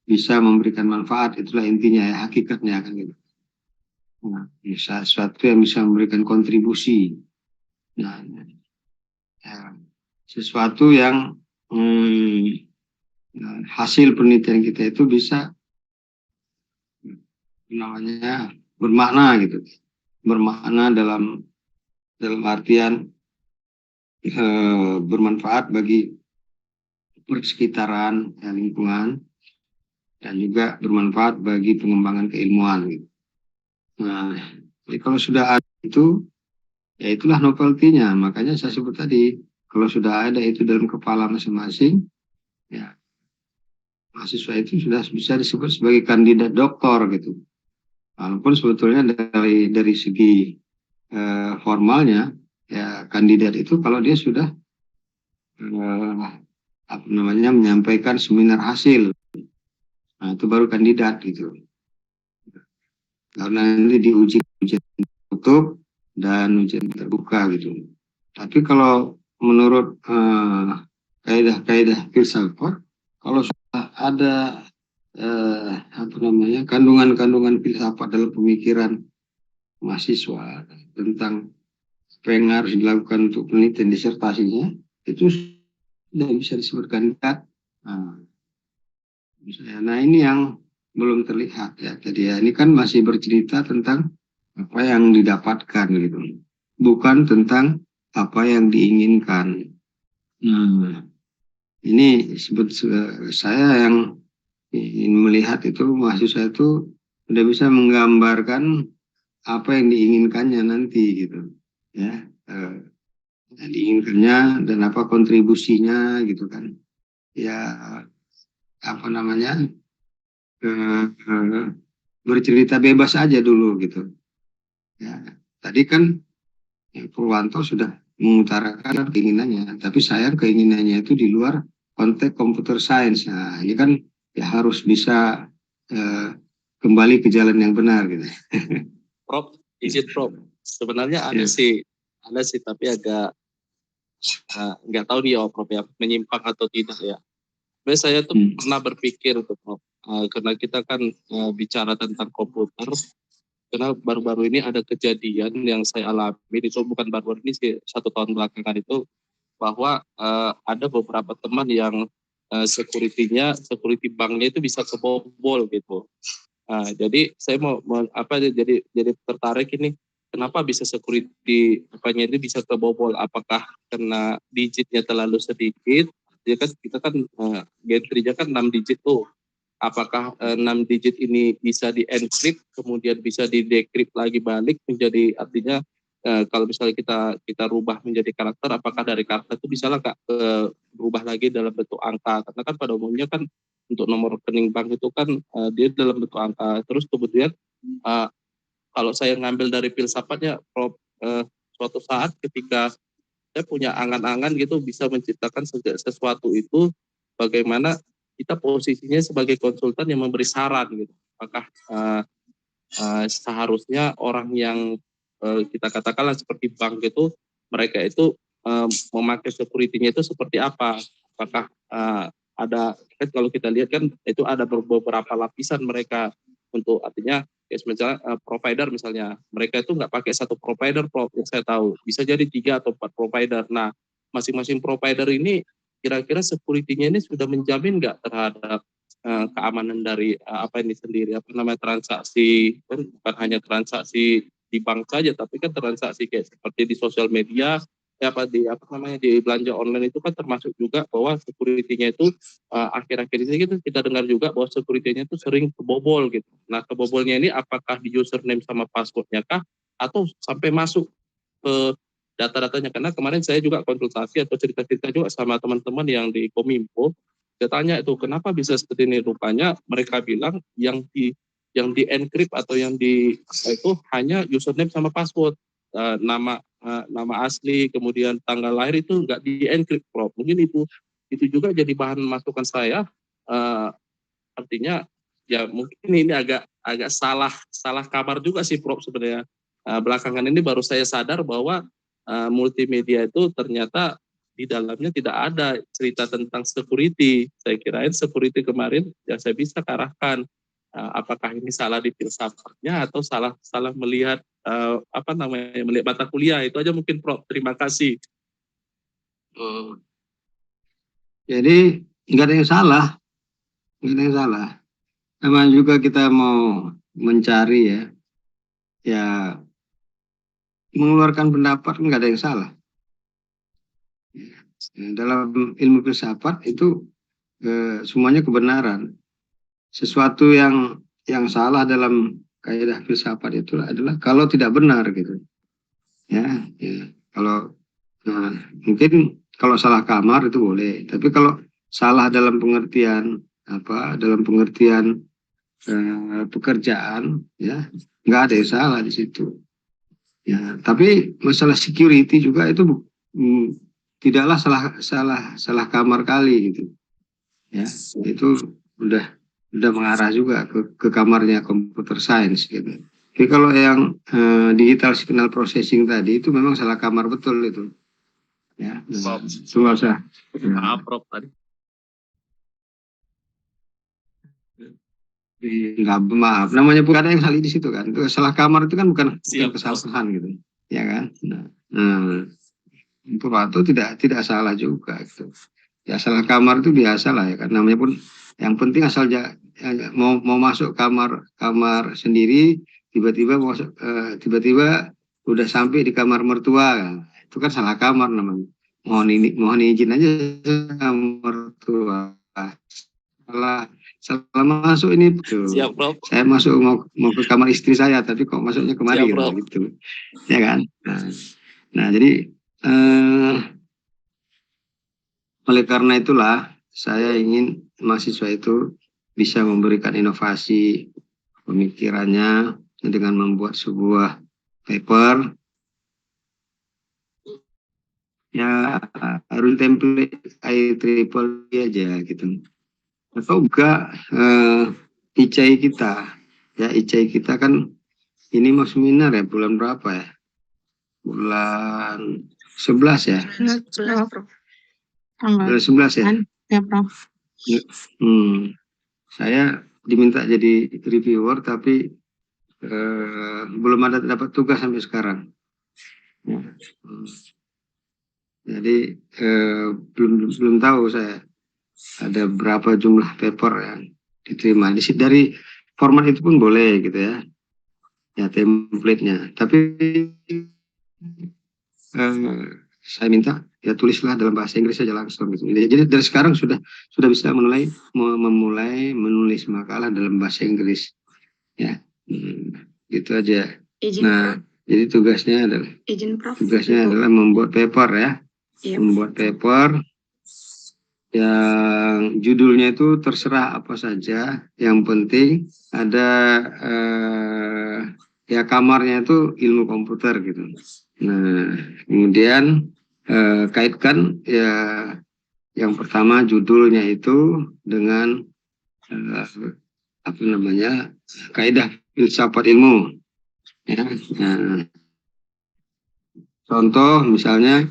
bisa memberikan manfaat, itulah intinya ya, hakikatnya kan gitu. Nah, bisa sesuatu yang bisa memberikan kontribusi. Nah, ya, sesuatu yang hasil penelitian kita itu bisa namanya bermakna gitu, bermakna dalam artian bermanfaat bagi persekitaran ya, lingkungan, dan juga bermanfaat bagi pengembangan keilmuan gitu. Nah, jadi kalau sudah ada itu, ya itulah novelty-nya. Makanya saya sebut tadi, kalau sudah ada itu dalam kepala masing-masing, ya mahasiswa itu sudah bisa disebut sebagai kandidat doktor gitu. Walaupun sebetulnya dari segi formalnya, ya kandidat itu kalau dia sudah menyampaikan seminar hasil, nah itu baru kandidat gitu. Karena nanti diuji ujian tertutup dan ujian terbuka gitu. Tapi kalau menurut kaidah-kaidah filsafat, kalau sudah ada kandungan-kandungan filsafat dalam pemikiran mahasiswa tentang apa yang harus dilakukan untuk penelitian disertasinya, itu sudah bisa disebut kandidat. Nah ini yang belum terlihat ya tadi ya, ini kan masih bercerita tentang apa yang didapatkan gitu, bukan tentang apa yang diinginkan. Nah ini saya yang ingin melihat itu mahasiswa itu sudah bisa menggambarkan apa yang diinginkannya nanti gitu ya, diinginkannya dan apa kontribusinya gitu kan ya, apa namanya, bercerita bebas aja dulu gitu ya. Tadi kan Purwanto sudah mengutarakan keinginannya, tapi sayang keinginannya itu di luar konteks computer science. Nah ini kan ya harus bisa kembali ke jalan yang benar gitu. Prof, izin Prof, sebenarnya ada sih tapi agak nggak tahu nih Prof ya, menyimpang atau tidak ya. Sebenarnya saya tuh pernah berpikir tuh Prof, karena kita kan bicara tentang komputer, karena baru-baru ini ada kejadian yang saya alami, itu bukan baru-baru ini sih, 1 tahun belakangan itu, bahwa ada beberapa teman yang security banknya itu bisa kebobol gitu. Jadi saya jadi tertarik ini, kenapa bisa security apanya ini bisa kebobol? Apakah karena digitnya terlalu sedikit? Ya kan kita kan gantry-nya kan 6 digit tuh. Apakah 6 digit ini bisa di-encrypt, kemudian bisa di-decrypt lagi balik menjadi, artinya kalau misalnya kita rubah menjadi karakter, apakah dari karakter itu bisa nggak berubah lagi dalam bentuk angka? Karena kan pada umumnya kan untuk nomor rekening bank itu kan dia dalam bentuk angka. Terus kemudian kalau saya ngambil dari filsafatnya, Prof, suatu saat ketika saya punya angan-angan gitu bisa menciptakan sesuatu itu, bagaimana kita posisinya sebagai konsultan yang memberi saran gitu. Apakah seharusnya orang yang kita katakanlah seperti bank gitu, mereka itu memakai security-nya itu seperti apa? Apakah ada, kan kalau kita lihat kan itu ada beberapa lapisan mereka untuk, artinya ya misalnya provider misalnya, mereka itu nggak pakai satu provider yang saya tahu, bisa jadi 3 atau 4 provider. Nah masing-masing provider ini kira-kira security-nya ini sudah menjamin nggak terhadap keamanan dari apa ini sendiri, apa namanya, transaksi, kan bukan hanya transaksi di bank saja, tapi kan transaksi kayak seperti di sosial media, di belanja online itu kan termasuk juga bahwa security-nya itu akhir-akhir ini kita dengar juga bahwa security-nya itu sering kebobol gitu. Nah, kebobolnya ini apakah di username sama password-nya kah, atau sampai masuk ke data-datanya. Karena kemarin saya juga konsultasi atau cerita-cerita juga sama teman-teman yang di Kominfo. Saya tanya itu kenapa bisa seperti ini, rupanya mereka bilang yang di encrypt atau yang itu hanya username sama password. Nama asli kemudian tanggal lahir itu nggak di encrypt, Prof. Mungkin itu juga jadi bahan masukan saya. Artinya ya mungkin ini agak salah kamar juga sih, Prof, sebenarnya. Belakangan ini baru saya sadar bahwa multimedia itu ternyata di dalamnya tidak ada cerita tentang security. Saya kirain security kemarin ya saya bisa arahkan apakah ini salah di filsafatnya atau salah melihat melihat mata kuliah. Itu aja mungkin, Prof. Terima kasih. Jadi nggak ada yang salah, Memang juga kita mau mencari ya mengeluarkan pendapat, nggak ada yang salah. Dalam ilmu filsafat itu semuanya kebenaran. Sesuatu yang salah dalam kaidah filsafat itu adalah kalau tidak benar gitu. Ya. Kalau mungkin kalau salah kamar itu boleh, tapi kalau salah dalam pengertian pekerjaan, ya nggak ada yang salah di situ. Ya, tapi masalah security juga itu tidaklah salah kamar kali gitu. Ya, itu udah mengarah juga ke kamarnya computer science gitu. Tapi kalau yang digital signal processing tadi itu memang salah kamar betul itu. Ya, itu nggak usah. Maaf, Prof, tadi. Maaf, namanya bukan ada yang salah di situ kan. Itu salah kamar itu kan bukan kesalahan gitu, ya kan. Itu tidak salah juga gitu. Ya salah kamar itu biasa lah ya kan. Namanya pun yang penting asal mau masuk kamar sendiri tiba-tiba udah sampai di kamar mertua kan. Itu kan salah kamar namanya. Mohon izin aja sama mertua. Salah masuk ini tuh. Siap, Prof. Saya masuk mau ke kamar istri saya, tapi kok masuknya kemari gitu, ya kan? Nah jadi oleh karena itulah saya ingin mahasiswa itu bisa memberikan inovasi pemikirannya dengan membuat sebuah paper ya harus template IEEE aja gitu. Atau juga ICAI kita kan ini mau seminar ya bulan berapa ya? Bulan 11 ya? Bulan 11 ya? Ya, Prof. Saya diminta jadi reviewer tapi belum ada dapat tugas sampai sekarang. Jadi belum tahu saya ada berapa jumlah paper yang diterima. Dari format itu pun boleh gitu ya template-nya. Tapi saya minta ya tulislah dalam bahasa Inggris saja langsung gitu. Jadi dari sekarang sudah bisa memulai menulis makalah dalam bahasa Inggris ya. Gitu aja. Jadi tugasnya adalah membuat paper ya. Membuat paper yang judulnya itu terserah apa saja, yang penting ada ya kamarnya itu ilmu komputer gitu. Nah kemudian kaitkan ya yang pertama judulnya itu dengan kaidah filsafat ilmu ya. Nah, contoh misalnya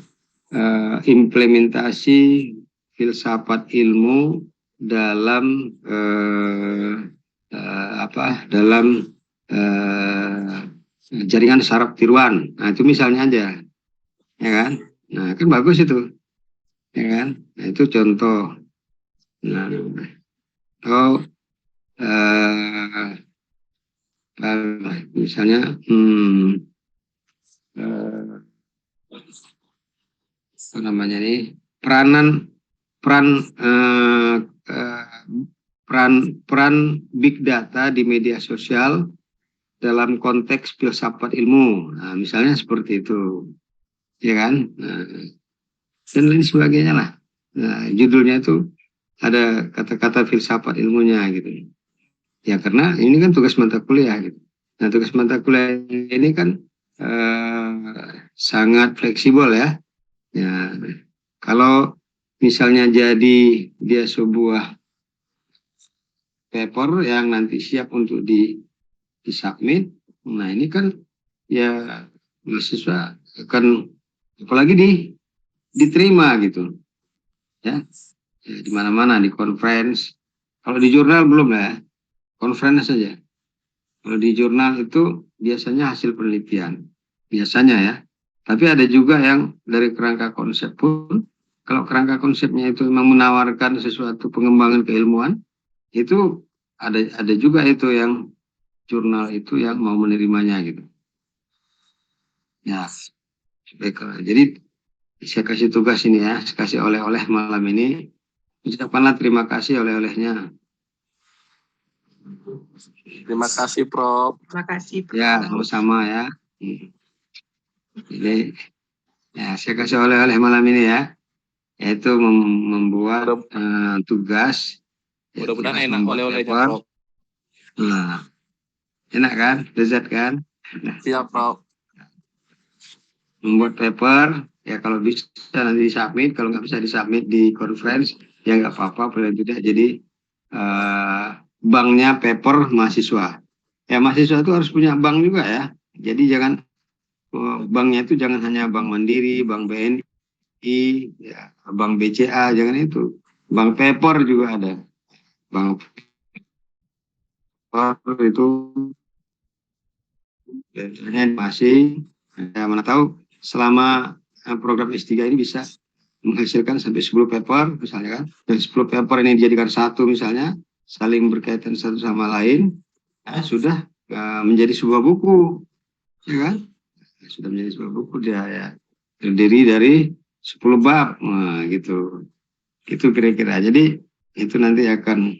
implementasi filsafat ilmu dalam jaringan saraf tiruan. Nah itu misalnya aja, ya kan? Nah kan bagus itu, ya kan? Nah itu contoh. Nah, misalnya peran big data di media sosial dalam konteks filsafat ilmu. Nah, misalnya seperti itu, ya kan? Nah, dan lain sebagainya lah. Nah, judulnya itu ada kata-kata filsafat ilmunya gitu. Ya karena ini kan tugas mata kuliah gitu. Nah, tugas mata kuliah ini kan sangat fleksibel ya. Ya, kalau misalnya jadi dia sebuah paper yang nanti siap untuk disubmit, nah ini kan ya mahasiswa akan apalagi diterima gitu ya, ya di mana-mana di conference. Kalau di jurnal belum lah ya, conference saja. Kalau di jurnal itu biasanya hasil penelitian biasanya ya, tapi ada juga yang dari kerangka konsep pun. Kalau kerangka konsepnya itu memang menawarkan sesuatu pengembangan keilmuan, itu ada juga itu yang jurnal itu yang mau menerimanya gitu. Ya, baiklah. Jadi saya kasih tugas ini ya, saya kasih oleh-oleh malam ini. Ucapkanlah terima kasih oleh-olehnya. Terima kasih, Prof. Terima kasih, Prof. Ya, sama-sama ya. Jadi, ya saya kasih oleh-oleh malam ini ya, yaitu membuat tugas. Mudah-mudahan enak oleh-olehnya, Prof. Nah, enak kan? Lezat kan? Siap, Prof. Membuat paper, ya kalau bisa nanti disubmit, kalau nggak bisa disubmit di conference, ya nggak apa-apa, paling tidak jadi banknya paper mahasiswa. Ya mahasiswa itu harus punya bank juga ya. Jadi jangan banknya itu jangan hanya bank Mandiri, bank BNI, ya, bank BCA, jangan itu. Bank paper juga ada. Bank paper itu biasanya masih, ya mana tahu selama program S3 ini bisa menghasilkan sampai 10 paper misalnya kan. Dan 10 paper ini dijadikan satu misalnya, saling berkaitan satu sama lain, ya, sudah menjadi sebuah buku, ya kan? Sudah menjadi sebuah buku, dia ya terdiri dari 10 bab, nah, gitu. Itu kira-kira. Jadi itu nanti akan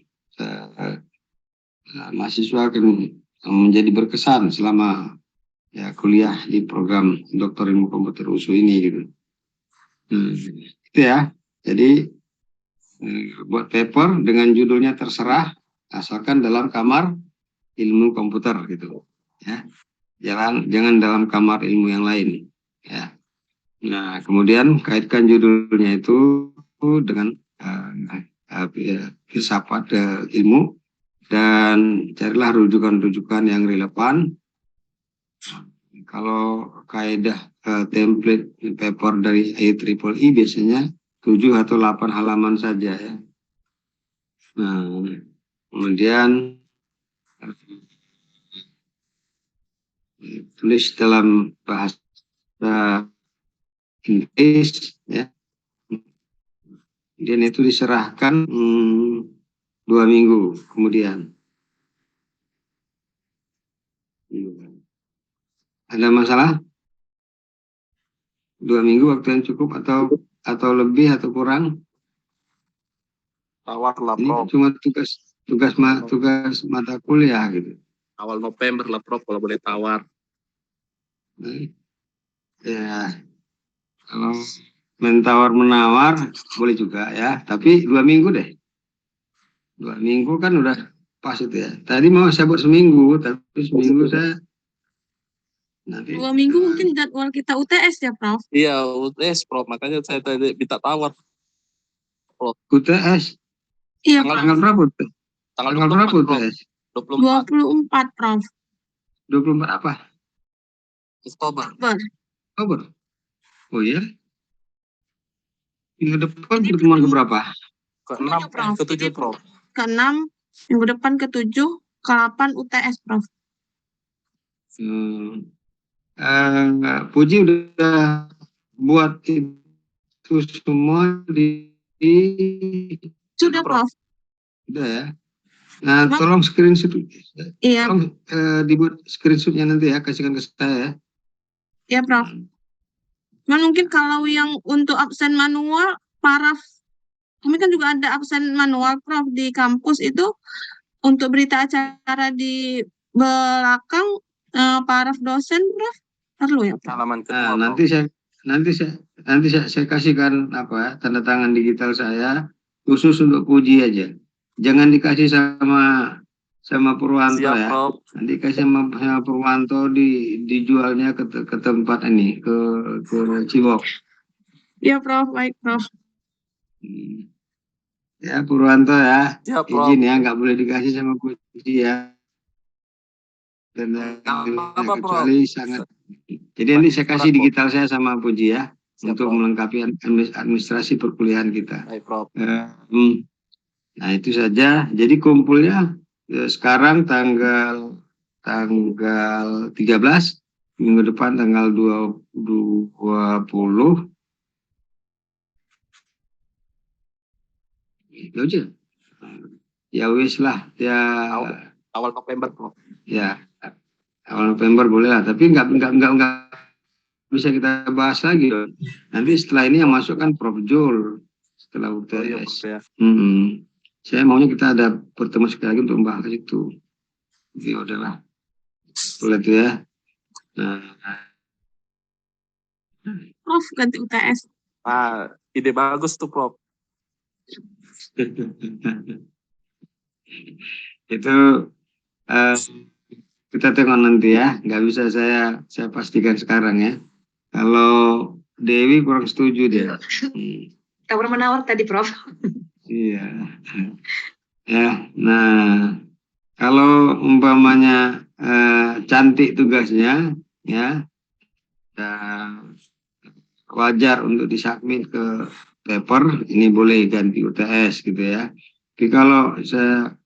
mahasiswa akan menjadi berkesan selama ya kuliah di program Doktor Ilmu Komputer USU ini gitu. Itu ya. Jadi buat paper dengan judulnya terserah, asalkan dalam kamar ilmu komputer gitu ya. Jangan dalam kamar ilmu yang lain ya. Nah, kemudian kaitkan judulnya itu dengan filsafat ilmu dan carilah rujukan-rujukan yang relevan. Kalau kaidah template paper dari IEEE biasanya 7 atau 8 halaman saja ya. Nah, kemudian tulis dalam bahasa Inggris ya. Kemudian itu diserahkan 2 minggu kemudian. Ada masalah? 2 minggu waktu yang cukup atau lebih atau kurang? Tawar lah, Ini Prof. cuma tugas mata kuliah gitu. Awal November lah, Prof, kalau boleh tawar. Ya, kalau mentawar menawar boleh juga ya, tapi 2 minggu deh. 2 minggu kan udah pas itu ya. Tadi mau saya buat seminggu, tapi seminggu saya nanti 2 minggu mungkin jadwal kita UTS ya, Prof? Iya, UTS, Prof. Makanya saya tadi minta tawar. UTS. Iya, Tanggal Prof. berapa tuh? Tanggal Tanggal berapa 24, Prof. UTS? 24, Prof. 24 apa? Oktober. Oktober. Oh iya. Minggu depan pertemuan keberapa? Ke-6, Prof. ke-7, Prof. Ke-6, minggu depan ke-7, ke-8 UTS, Prof. Puji udah buat itu semua Sudah, Prof. Udah ya. Nah, tolong screenshot. Iya. Tolong dibuat screenshotnya nanti ya, kasihkan ke saya ya. Iya, Prof. Cuman mungkin kalau yang untuk absen manual, paraf, kami kan juga ada absen manual, Prof, di kampus itu untuk berita acara di belakang para dosen, Prof? Perlu ya, Prof? Halaman Nah, kedua, Prof. nanti saya kasihkan tanda tangan digital saya khusus untuk Puji aja. Jangan dikasih sama Purwanto Siap, ya. Prof. Nanti kasih sama Purwanto dijualnya ke tempat ini ke Cibok. Ya, Prof. Baik, Prof. Ya Purwanto ya. Siap, Prof. Izin ya, nggak boleh dikasih sama Puji ya. Dan Apa, Prof? kecuali sangat. Jadi nanti saya kasih digital saya sama Puji ya. Siap, untuk Prof. melengkapi administrasi perkuliahan kita. Baik, Prof. Nah itu saja. Jadi kumpulnya sekarang tanggal 13, minggu depan tanggal 20. Itu aja. Ya wis lah ya. Awal November, Prof. Ya awal November boleh lah. Tapi nggak bisa kita bahas lagi. Nanti setelah ini yang masuk kan Prof Jul setelah UTS. Oh, iya, Prof, ya. Saya maunya kita ada pertemuan sekali lagi untuk membahas itu. Jadi udahlah. Boleh itu ya. Nah. Prof, ganti UTS. Ide bagus tuh, Prof. Itu kita tengok nanti ya. Nggak bisa saya pastikan sekarang ya. Kalau Dewi kurang setuju dia. Tawar-menawar tadi, Prof. Iya. Ya, nah kalau umpamanya cantik tugasnya, ya, wajar untuk disubmit ke paper, ini boleh ganti UTS gitu ya. Tapi kalau saya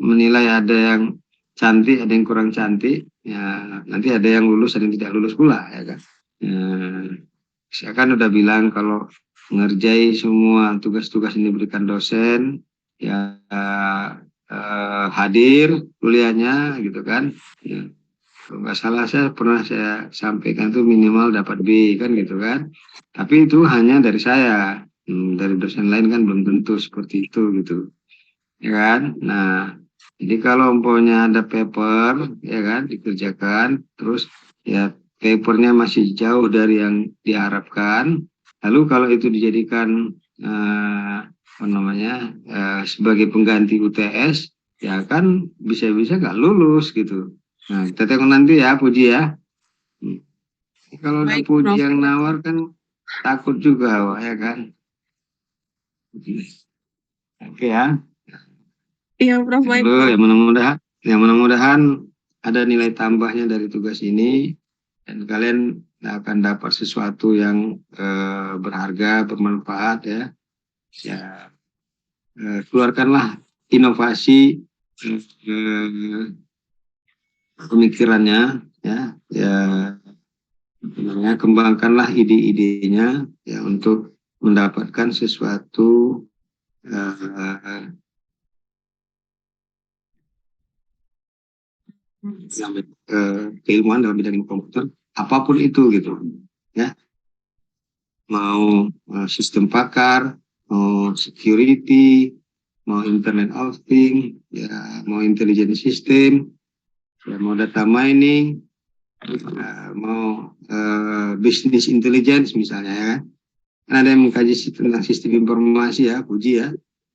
menilai ada yang cantik, ada yang kurang cantik, ya nanti ada yang lulus, ada yang tidak lulus pula, ya kan. Saya kan udah bilang kalau mengerjai semua tugas-tugas ini diberikan dosen, ya hadir kuliahnya gitu kan. Ya, kalau nggak salah saya pernah saya sampaikan tuh minimal dapat B kan gitu kan. Tapi itu hanya dari saya, dari dosen lain kan belum tentu seperti itu gitu, ya kan. Nah jadi kalau umpamanya ada paper ya kan dikerjakan, terus ya papernya masih jauh dari yang diharapkan, lalu kalau itu dijadikan sebagai pengganti UTS, ya kan bisa-bisa nggak lulus gitu. Nah kita tengok nanti ya Puji ya. Kalau ada Puji yang nawar kan takut juga ya kan. Oke ya. Iya, Prof. Baik, Prof. Ya mudah-mudahan ada nilai tambahnya dari tugas ini dan kalian akan dapat sesuatu yang berharga, bermanfaat ya. Ya keluarkanlah inovasi pemikirannya ya kembangkanlah ide-idenya ya untuk mendapatkan sesuatu keilmuan dalam bidang komputer apapun itu gitu ya, mau sistem pakar, mau security, mau internet of things ya, mau intelligence system ya, mau data mining ya, mau business intelligence misalnya ya kan ada yang mengkaji tentang sistem informasi ya Puji ya.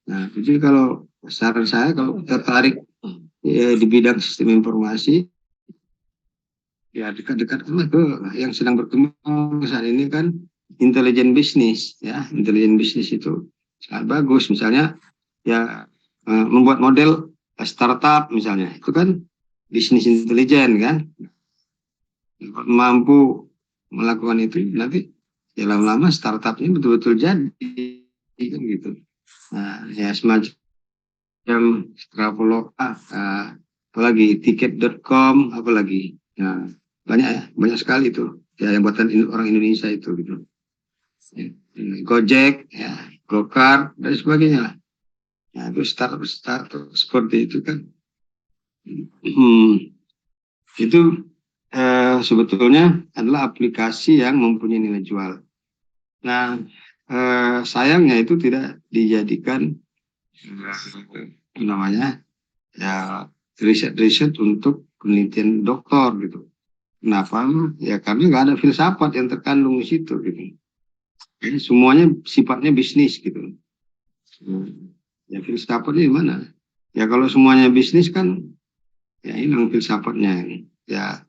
Nah Puji kalau saran saya kalau tertarik ya, di bidang sistem informasi ya dekat-dekat ke yang sedang berkembang saat ini kan intelligent business ya. Intelligent business itu sangat bagus, misalnya ya membuat model startup misalnya, itu kan bisnis intelijen kan, mampu melakukan itu nanti ya lama-lama startupnya betul-betul jadi kan gitu. Nah ya semacam Traveloka, apalagi tiket.com, apalagi nah, banyak sekali itu ya yang buatan orang Indonesia itu gitu. Gojek ya, Gokar dan sebagainya lah. Ya itu startup seperti itu kan. Itu sebetulnya adalah aplikasi yang mempunyai nilai jual. Nah sayangnya itu tidak dijadikan riset untuk penelitian doktor gitu. Kenapa? Ya karena nggak ada filsafat yang terkandung di situ gitu. Jadi semuanya sifatnya bisnis gitu. Ya filsafatnya di mana? Ya kalau semuanya bisnis kan ya hilang filsafatnya. Ya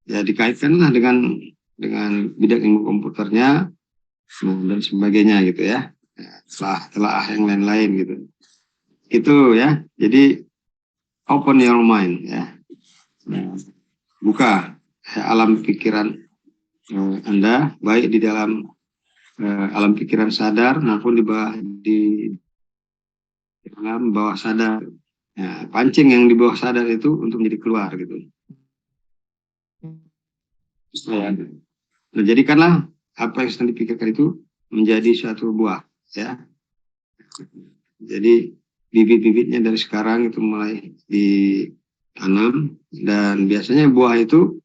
dikaitkanlah dengan bidang ilmu komputernya dan sebagainya gitu ya. Telah yang lain-lain gitu. Itu ya. Jadi open your mind ya. Buka alam pikiran Anda baik di dalam alam pikiran sadar maupun di dalam bawah sadar. Ya, pancing yang di bawah sadar itu untuk menjadi keluar gitu. Ya. Nah, jadikanlah apa yang sedang dipikirkan itu menjadi suatu buah ya. Jadi bibit-bibitnya dari sekarang itu mulai ditanam, dan biasanya buah itu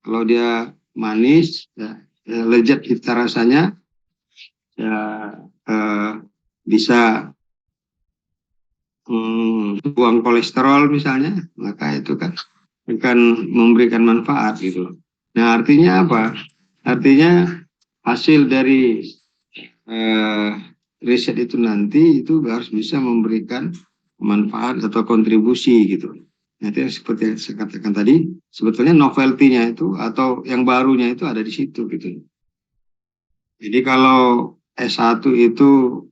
kalau dia manis ya, lezat cita rasanya ya, bisa buang kolesterol misalnya, maka itu kan akan memberikan manfaat gitu. Nah artinya apa? Artinya hasil dari riset itu nanti itu harus bisa memberikan manfaat atau kontribusi gitu. Nah, itu yang seperti yang saya katakan tadi, sebetulnya novelty-nya itu atau yang barunya itu ada di situ gitu. Jadi kalau S1 itu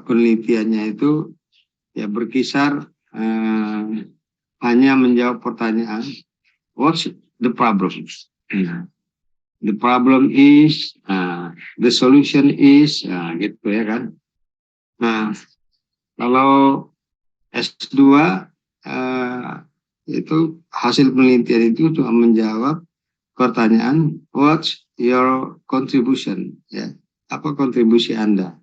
penelitiannya itu ya berkisar hanya menjawab pertanyaan what's the problem? The problem is, the solution is, gitu ya kan. Nah, kalau S2 itu hasil penelitian itu cuma menjawab pertanyaan what's your contribution, ya, apa kontribusi Anda,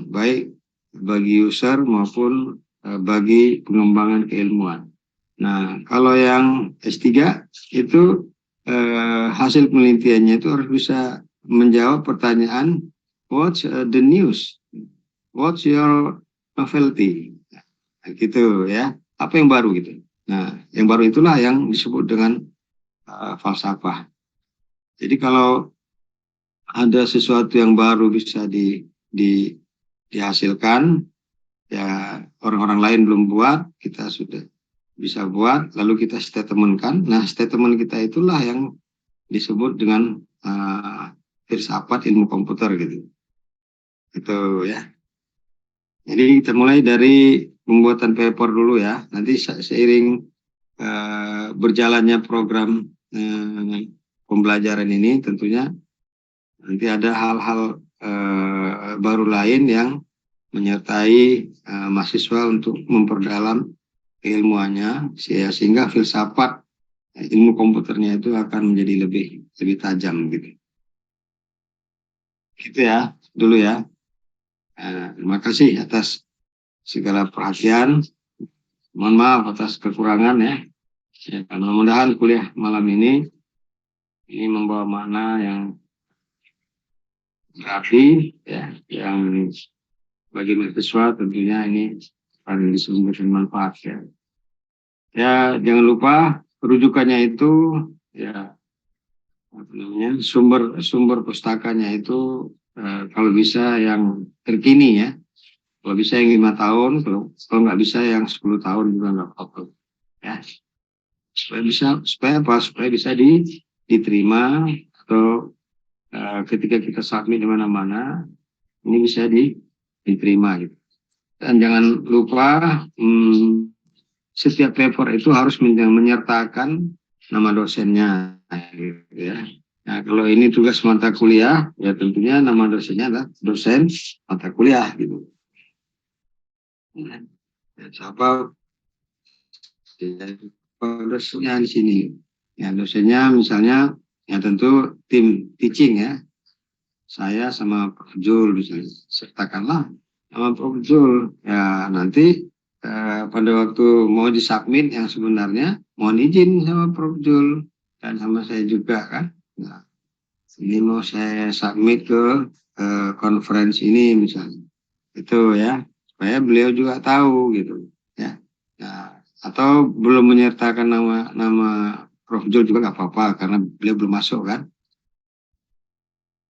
baik bagi user maupun bagi pengembangan keilmuan. Nah, kalau yang S3 itu hasil penelitiannya itu harus bisa menjawab pertanyaan what's the news, what's your novelty, nah, gitu ya, apa yang baru gitu. Nah, yang baru itulah yang disebut dengan falsafah. Jadi kalau ada sesuatu yang baru bisa dihasilkan, ya orang-orang lain belum buat, kita sudah bisa buat, lalu kita statementkan. Nah, statement kita itulah yang disebut dengan filsafat ilmu komputer gitu. Itu ya. Jadi kita mulai dari pembuatan paper dulu ya. Nanti seiring berjalannya program pembelajaran ini tentunya nanti ada hal-hal baru lain yang menyertai mahasiswa untuk memperdalam keilmuannya sehingga filsafat ilmu komputernya itu akan menjadi lebih tajam gitu. Gitu ya dulu ya. Terima kasih atas segala perhatian. Mohon maaf atas kekurangan ya. Mudah-mudahan kuliah malam ini membawa makna yang berarti ya, yang bagi mahasiswa tentunya ini akan disebutkan manfaat ya. Ya, jangan lupa rujukannya itu ya, apa namanya, sumber pustakanya itu kalau bisa yang terkini ya. Kalau bisa yang 5 tahun, kalau nggak bisa yang 10 tahun juga nggak apa-apa ya. Supaya bisa diterima atau ketika kita submit di mana-mana ini bisa diterima gitu. Dan jangan lupa setiap paper itu harus menyertakan nama dosennya gitu ya. Nah, kalau ini tugas mata kuliah ya tentunya nama dosennya adalah dosen mata kuliah gitu. Ya, siapa dosennya di sini? Ya, dosennya misalnya ya tentu tim teaching ya. Saya sama Prof. Jul misalnya, sertakanlah sama Prof. Jul. Ya nanti pada waktu mau disubmit yang sebenarnya mohon izin sama Prof. Jul dan sama saya juga kan. Nah, ini mau saya submit ke konferensi ini misalnya. Itu ya, supaya beliau juga tahu gitu ya. Nah, Atau belum menyertakan nama Prof. Jul juga nggak apa-apa karena beliau belum masuk kan,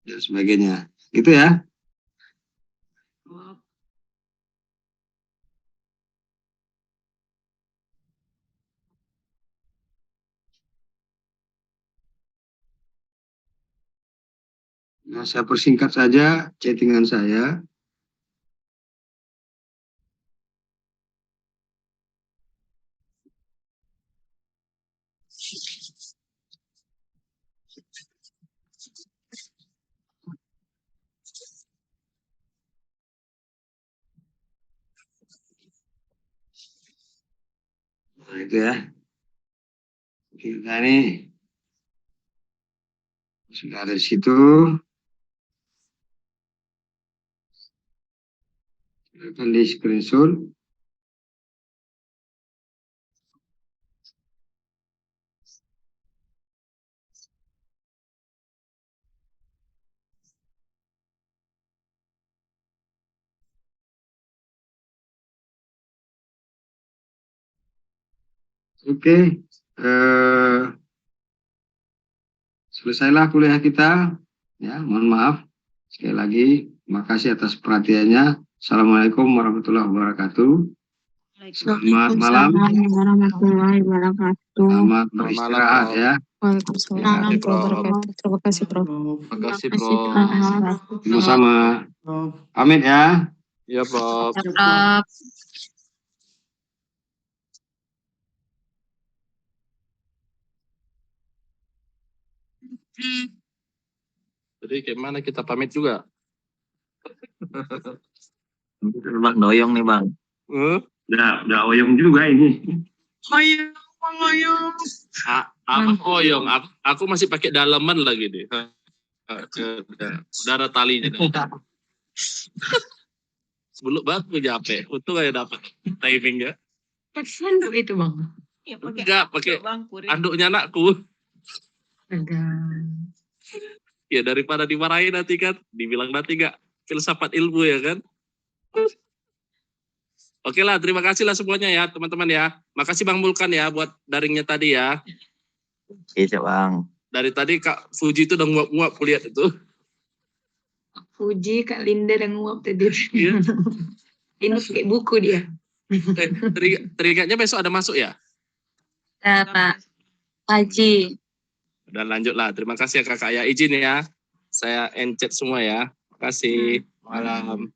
dan sebagainya. Gitu ya. Nah, saya persingkat saja chattingan saya. Nah, itu ya. Kita ini sudah ada di situ. Silakan di screenshot. Oke, selesailah kuliah kita. Ya, mohon maaf. Sekali lagi, terima kasih atas perhatiannya. Assalamualaikum warahmatullahi wabarakatuh. Selamat malam. Warahmatullahi wabarakatuh. Selamat Selamat beristirahat malam, ya. Waalaikumsalam Terima kasih, Prof. warahmatullahi wabarakatuh. Terima kasih, Prof. Terima kasih, Terima Prof. kasih. Sama-sama. Prof. Pamit ya. Iya, Prof. Ya, Prof. Jadi gimana kita pamit juga? Bang doyong nih bang. Udah oyong juga ini. Oyong. Apa oyong? Aku masih pakai daleman lagi deh. Udah ada talinya. Sebelum baru capek. Untung aja dapat timingnya. Sendok itu, Bang. Ya, Enggak, pakai anduknya anakku. Ya daripada dimarahin nanti kan, dibilang nanti enggak filsafat ilmu ya kan. Oke lah, terima kasih lah semuanya ya teman-teman ya. Makasih Bang Mulkan ya buat daringnya tadi ya. Iya bang. Dari tadi Kak Fuji itu udah nguap-nguap lihat itu. Fuji, Kak Linda dan nguap tadi. Iya. Ini pakai buku dia. Teringatnya besok ada masuk ya? Pak Haji. Dan lanjut lah. Terima kasih ya kakak ya. Izin ya. Saya encet semua ya. Terima kasih. Malam.